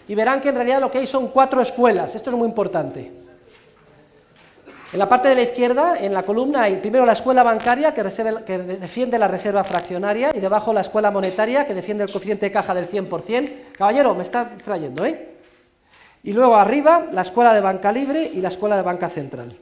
y verán que en realidad lo que hay son 4 escuelas. Esto es muy importante. En la parte de la izquierda, en la columna, hay primero la escuela bancaria que defiende la reserva fraccionaria, y debajo la escuela monetaria que defiende el coeficiente de caja del 100%. Caballero, me está distrayendo, ¿eh? Y luego arriba la escuela de banca libre y la escuela de banca central.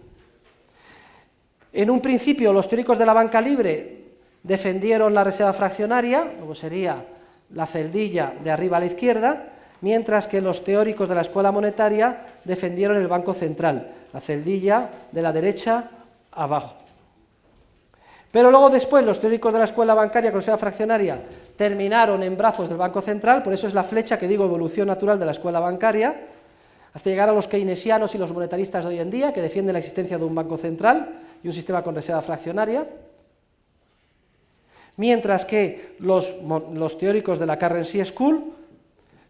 En un principio los teóricos de la banca libre defendieron la reserva fraccionaria, luego sería la celdilla de arriba a la izquierda, mientras que los teóricos de la escuela monetaria defendieron el Banco Central, la celdilla de la derecha abajo. Pero luego después los teóricos de la escuela bancaria con reserva fraccionaria terminaron en brazos del Banco Central, por eso es la flecha que digo evolución natural de la escuela bancaria, hasta llegar a los keynesianos y los monetaristas de hoy en día, que defienden la existencia de un banco central y un sistema con reserva fraccionaria. Mientras que los teóricos de la Currency School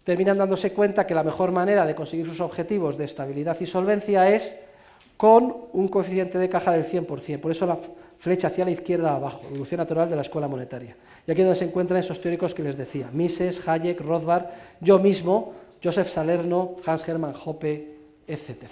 terminan dándose cuenta que la mejor manera de conseguir sus objetivos de estabilidad y solvencia es con un coeficiente de caja del 100%, por eso la flecha hacia la izquierda abajo, evolución natural de la escuela monetaria. Y aquí es donde se encuentran esos teóricos que les decía, Mises, Hayek, Rothbard, yo mismo, Joseph Salerno, Hans Hermann Hoppe, etc.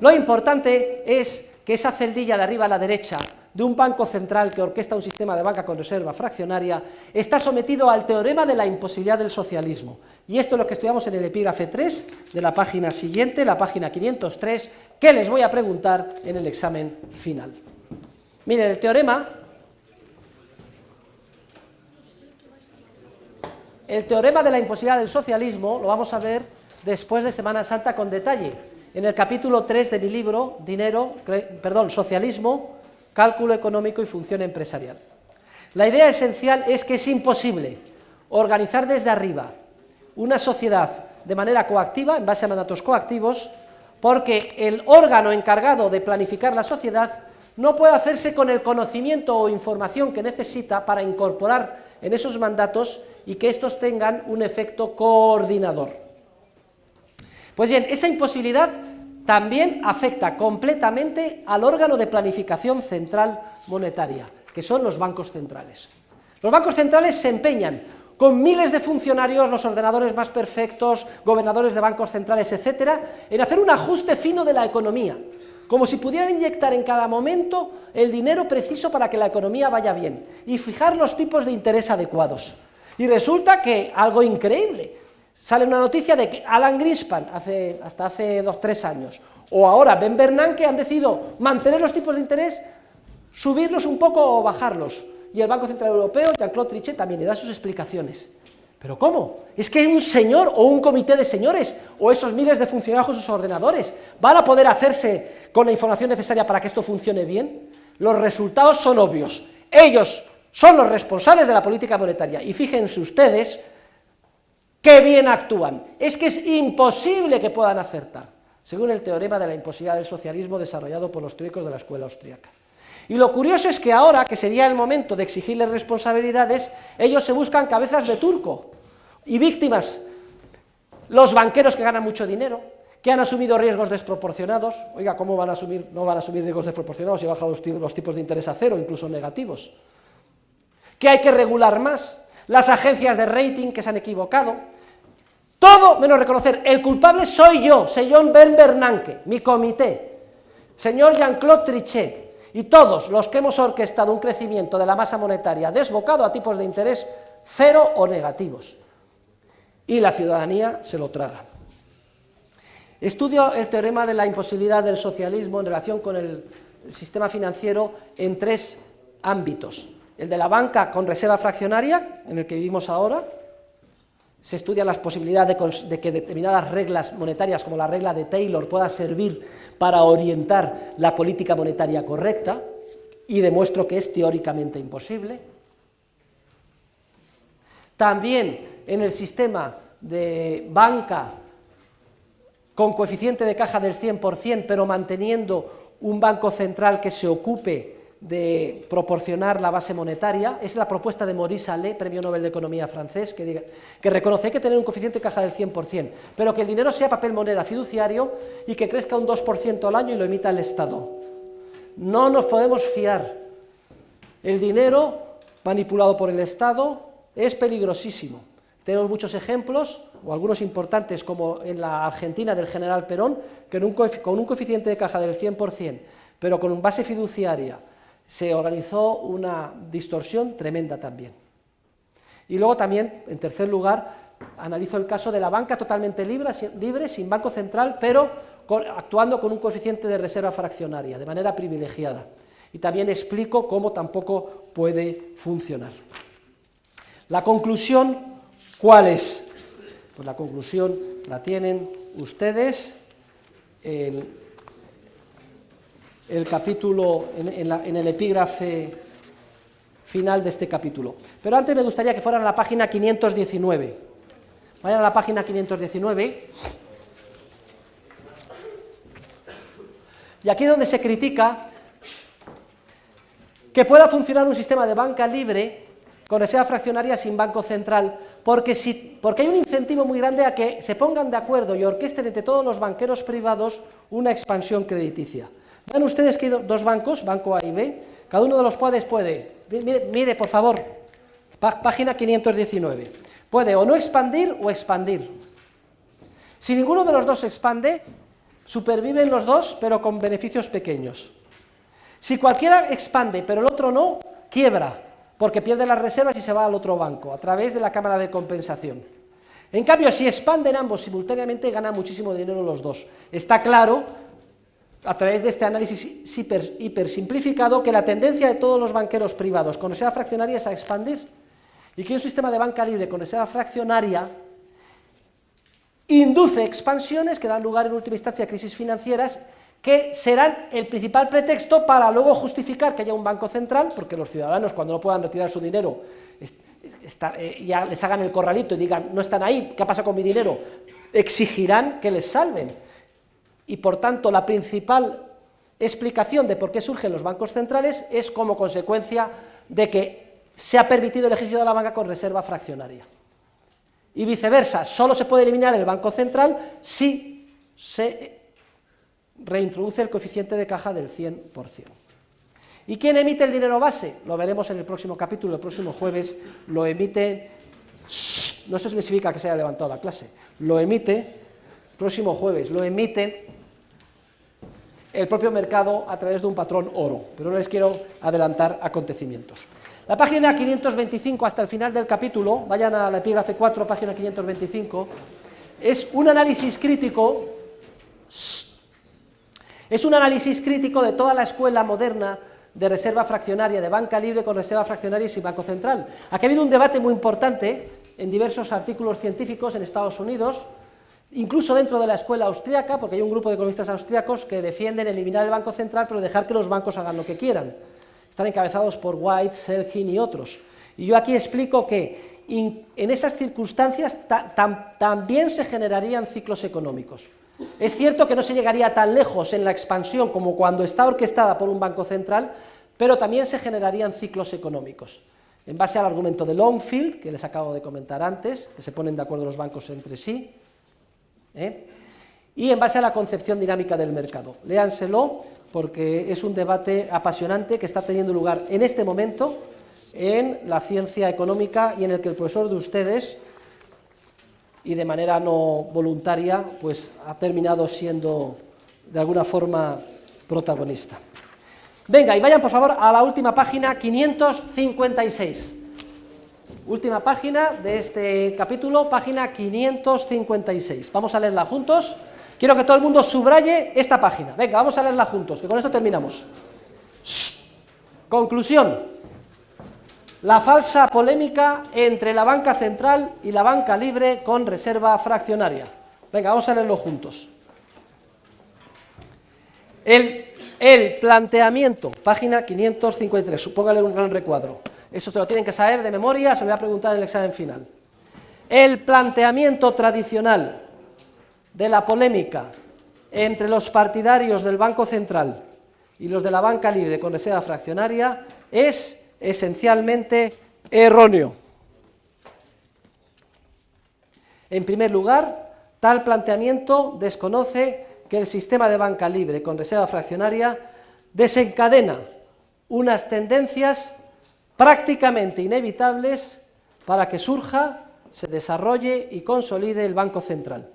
Lo importante es que esa celdilla de arriba a la derecha de un banco central que orquesta un sistema de banca con reserva fraccionaria está sometido al teorema de la imposibilidad del socialismo. Y esto es lo que estudiamos en el epígrafe 3 de la página siguiente, la página 503, que les voy a preguntar en el examen final. Miren, el teorema de la imposibilidad del socialismo lo vamos a ver después de Semana Santa con detalle, en el capítulo 3 de mi libro, Socialismo, Cálculo económico y función empresarial. La idea esencial es que es imposible organizar desde arriba una sociedad de manera coactiva, en base a mandatos coactivos, porque el órgano encargado de planificar la sociedad no puede hacerse con el conocimiento o información que necesita para incorporar en esos mandatos y que estos tengan un efecto coordinador. Pues bien, esa imposibilidad también afecta completamente al órgano de planificación central monetaria, que son los bancos centrales. Los bancos centrales se empeñan con miles de funcionarios, los ordenadores más perfectos, gobernadores de bancos centrales, etcétera, en hacer un ajuste fino de la economía, como si pudieran inyectar en cada momento el dinero preciso para que la economía vaya bien, y fijar los tipos de interés adecuados. Y resulta que, algo increíble, sale una noticia de que Alan Greenspan, hasta hace 2-3 años, o ahora Ben Bernanke han decidido mantener los tipos de interés, subirlos un poco o bajarlos. Y el Banco Central Europeo, Jean-Claude Trichet, también le da sus explicaciones. ¿Pero cómo? ¿Es que un señor o un comité de señores, o esos miles de funcionarios con sus ordenadores, van a poder hacerse con la información necesaria para que esto funcione bien? Los resultados son obvios. Ellos son los responsables de la política monetaria. Y fíjense ustedes ¡qué bien actúan! Es que es imposible que puedan acertar, según el teorema de la imposibilidad del socialismo desarrollado por los teóricos de la escuela austríaca. Y lo curioso es que ahora, que sería el momento de exigirles responsabilidades, ellos se buscan cabezas de turco y víctimas. Los banqueros que ganan mucho dinero, que han asumido riesgos desproporcionados. Oiga, ¿cómo no van a asumir riesgos desproporcionados si bajan los tipos de interés a cero, incluso negativos? Que hay que regular más. Las agencias de rating que se han equivocado, todo menos reconocer, el culpable soy yo, señor Ben Bernanke, mi comité, señor Jean-Claude Trichet, y todos los que hemos orquestado un crecimiento de la masa monetaria desbocado a tipos de interés cero o negativos, y la ciudadanía se lo traga. Estudio el teorema de la imposibilidad del socialismo en relación con el sistema financiero en 3 ámbitos. El de la banca con reserva fraccionaria, en el que vivimos ahora, se estudian las posibilidades de que determinadas reglas monetarias, como la regla de Taylor, pueda servir para orientar la política monetaria correcta, y demuestro que es teóricamente imposible. También en el sistema de banca con coeficiente de caja del 100%, pero manteniendo un banco central que se ocupe de proporcionar la base monetaria. Es la propuesta de Maurice Allais, Premio Nobel de Economía francés, que reconoce que hay que tener un coeficiente de caja del 100%, pero que el dinero sea papel moneda fiduciario y que crezca un 2% al año y lo emita el Estado. No nos podemos fiar. El dinero manipulado por el Estado es peligrosísimo. Tenemos muchos ejemplos, o algunos importantes, como en la Argentina del general Perón, que con un coeficiente de caja del 100%, pero con base fiduciaria, se organizó una distorsión tremenda también. Y luego también, en tercer lugar, analizo el caso de la banca totalmente libre, sin banco central, pero actuando con un coeficiente de reserva fraccionaria, de manera privilegiada. Y también explico cómo tampoco puede funcionar. La conclusión, ¿cuál es? Pues la conclusión la tienen ustedes el capítulo, en el epígrafe final de este capítulo. Pero antes me gustaría que fueran a la página 519. Vayan a la página 519. Y aquí es donde se critica que pueda funcionar un sistema de banca libre con reserva fraccionaria sin banco central, porque hay un incentivo muy grande a que se pongan de acuerdo y orquesten entre todos los banqueros privados una expansión crediticia. Vean ustedes que hay dos bancos, banco A y B, cada uno de los cuales puede, mire por favor, página 519, puede o no expandir o expandir. Si ninguno de los dos expande, superviven los dos, pero con beneficios pequeños. Si cualquiera expande, pero el otro no, quiebra, porque pierde las reservas y se va al otro banco, a través de la cámara de compensación. En cambio, si expanden ambos simultáneamente, ganan muchísimo dinero los dos. Está claro, a través de este análisis hiper simplificado, que la tendencia de todos los banqueros privados con reserva fraccionaria es a expandir, y que un sistema de banca libre con reserva fraccionaria induce expansiones que dan lugar en última instancia a crisis financieras, que serán el principal pretexto para luego justificar que haya un banco central, porque los ciudadanos, cuando no puedan retirar su dinero, ya les hagan el corralito y digan, no están ahí, ¿qué pasa con mi dinero?, exigirán que les salven. Y por tanto, la principal explicación de por qué surgen los bancos centrales es como consecuencia de que se ha permitido el ejercicio de la banca con reserva fraccionaria. Y viceversa, solo se puede eliminar el banco central si se reintroduce el coeficiente de caja del 100%. ¿Y quién emite el dinero base? Lo veremos en el próximo capítulo, el próximo jueves lo emite, no se especifica que se haya levantado la clase, lo emite, próximo jueves, lo emite el propio mercado a través de un patrón oro, pero no les quiero adelantar acontecimientos. La página 525 hasta el final del capítulo, vayan a la epígrafe 4, página 525, es un análisis crítico. Es un análisis crítico de toda la escuela moderna de reserva fraccionaria, de banca libre con reserva fraccionaria y sin banco central. Aquí ha habido un debate muy importante en diversos artículos científicos en Estados Unidos, incluso dentro de la escuela austríaca, porque hay un grupo de economistas austríacos que defienden eliminar el banco central, pero dejar que los bancos hagan lo que quieran. Están encabezados por White, Selgin y otros. Y yo aquí explico que en esas circunstancias también se generarían ciclos económicos. Es cierto que no se llegaría tan lejos en la expansión como cuando está orquestada por un banco central, pero también se generarían ciclos económicos. En base al argumento de Longfield, que les acabo de comentar antes, que se ponen de acuerdo los bancos entre sí, y en base a la concepción dinámica del mercado. Léanselo, porque es un debate apasionante que está teniendo lugar en este momento en la ciencia económica y en el que el profesor de ustedes, y de manera no voluntaria, pues ha terminado siendo de alguna forma protagonista. Venga, y vayan por favor a la última página, 556. Última página de este capítulo, página 556. Vamos a leerla juntos. Quiero que todo el mundo subraye esta página. Venga, vamos a leerla juntos, que con esto terminamos. Conclusión. La falsa polémica entre la banca central y la banca libre con reserva fraccionaria. Venga, vamos a leerlo juntos. El planteamiento, página 553, póngale un gran recuadro. Eso se lo tienen que saber de memoria, se lo voy a preguntar en el examen final. El planteamiento tradicional de la polémica entre los partidarios del Banco Central y los de la banca libre con reserva fraccionaria es esencialmente erróneo. En primer lugar, tal planteamiento desconoce que el sistema de banca libre con reserva fraccionaria desencadena unas tendencias prácticamente inevitables para que surja, se desarrolle y consolide el Banco Central.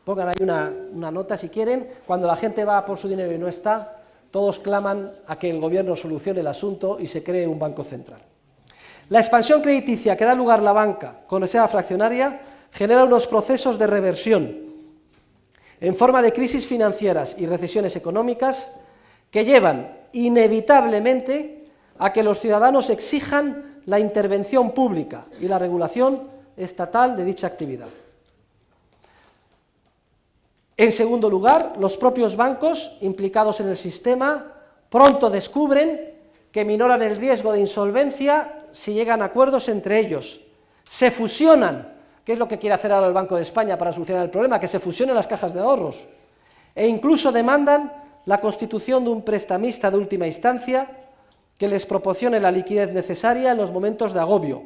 Pongan ahí una nota si quieren, cuando la gente va por su dinero y no está, todos claman a que el gobierno solucione el asunto y se cree un banco central. La expansión crediticia que da lugar la banca con reserva fraccionaria genera unos procesos de reversión en forma de crisis financieras y recesiones económicas que llevan inevitablemente a que los ciudadanos exijan la intervención pública y la regulación estatal de dicha actividad. En segundo lugar, los propios bancos implicados en el sistema pronto descubren que minoran el riesgo de insolvencia si llegan a acuerdos entre ellos. Se fusionan, ¿qué es lo que quiere hacer ahora el Banco de España para solucionar el problema? Que se fusionen las cajas de ahorros. E incluso demandan la constitución de un prestamista de última instancia que les proporcione la liquidez necesaria en los momentos de agobio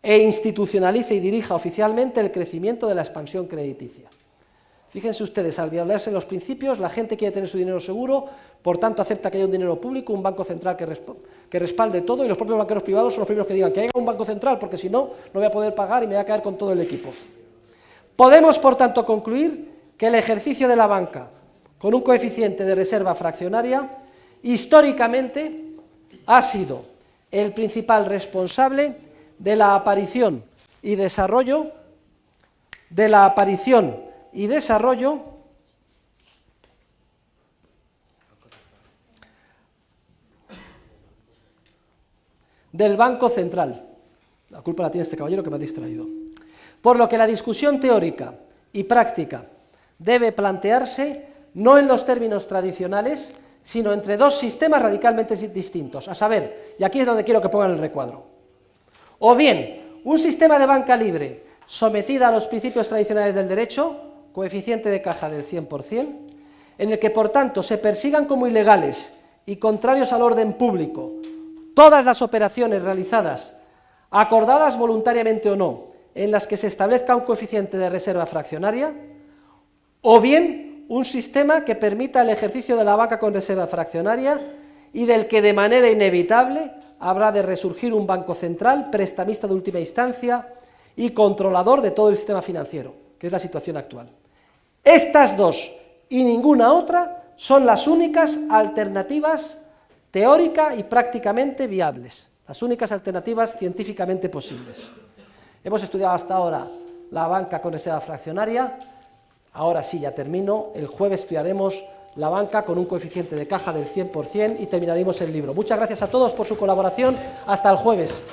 e institucionalice y dirija oficialmente el crecimiento de la expansión crediticia. Fíjense ustedes, al violarse los principios, la gente quiere tener su dinero seguro, por tanto acepta que haya un dinero público, un banco central que respalde todo, y los propios banqueros privados son los primeros que digan que haya un banco central, porque si no, no voy a poder pagar y me voy a caer con todo el equipo. Podemos, por tanto, concluir que el ejercicio de la banca, con un coeficiente de reserva fraccionaria, históricamente ha sido el principal responsable de la aparición y desarrollo del Banco Central. La culpa la tiene este caballero que me ha distraído. Por lo que la discusión teórica y práctica debe plantearse no en los términos tradicionales, sino entre dos sistemas radicalmente distintos, a saber, y aquí es donde quiero que pongan el recuadro, o bien un sistema de banca libre sometida a los principios tradicionales del derecho, coeficiente de caja del 100%, en el que por tanto se persigan como ilegales y contrarios al orden público todas las operaciones realizadas, acordadas voluntariamente o no, en las que se establezca un coeficiente de reserva fraccionaria, o bien un sistema que permita el ejercicio de la banca con reserva fraccionaria y del que de manera inevitable habrá de resurgir un banco central, prestamista de última instancia y controlador de todo el sistema financiero, que es la situación actual. Estas dos y ninguna otra son las únicas alternativas teórica y prácticamente viables, las únicas alternativas científicamente posibles. Hemos estudiado hasta ahora la banca con reserva fraccionaria, ahora sí, ya termino, el jueves estudiaremos la banca con un coeficiente de caja del 100% y terminaremos el libro. Muchas gracias a todos por su colaboración, hasta el jueves.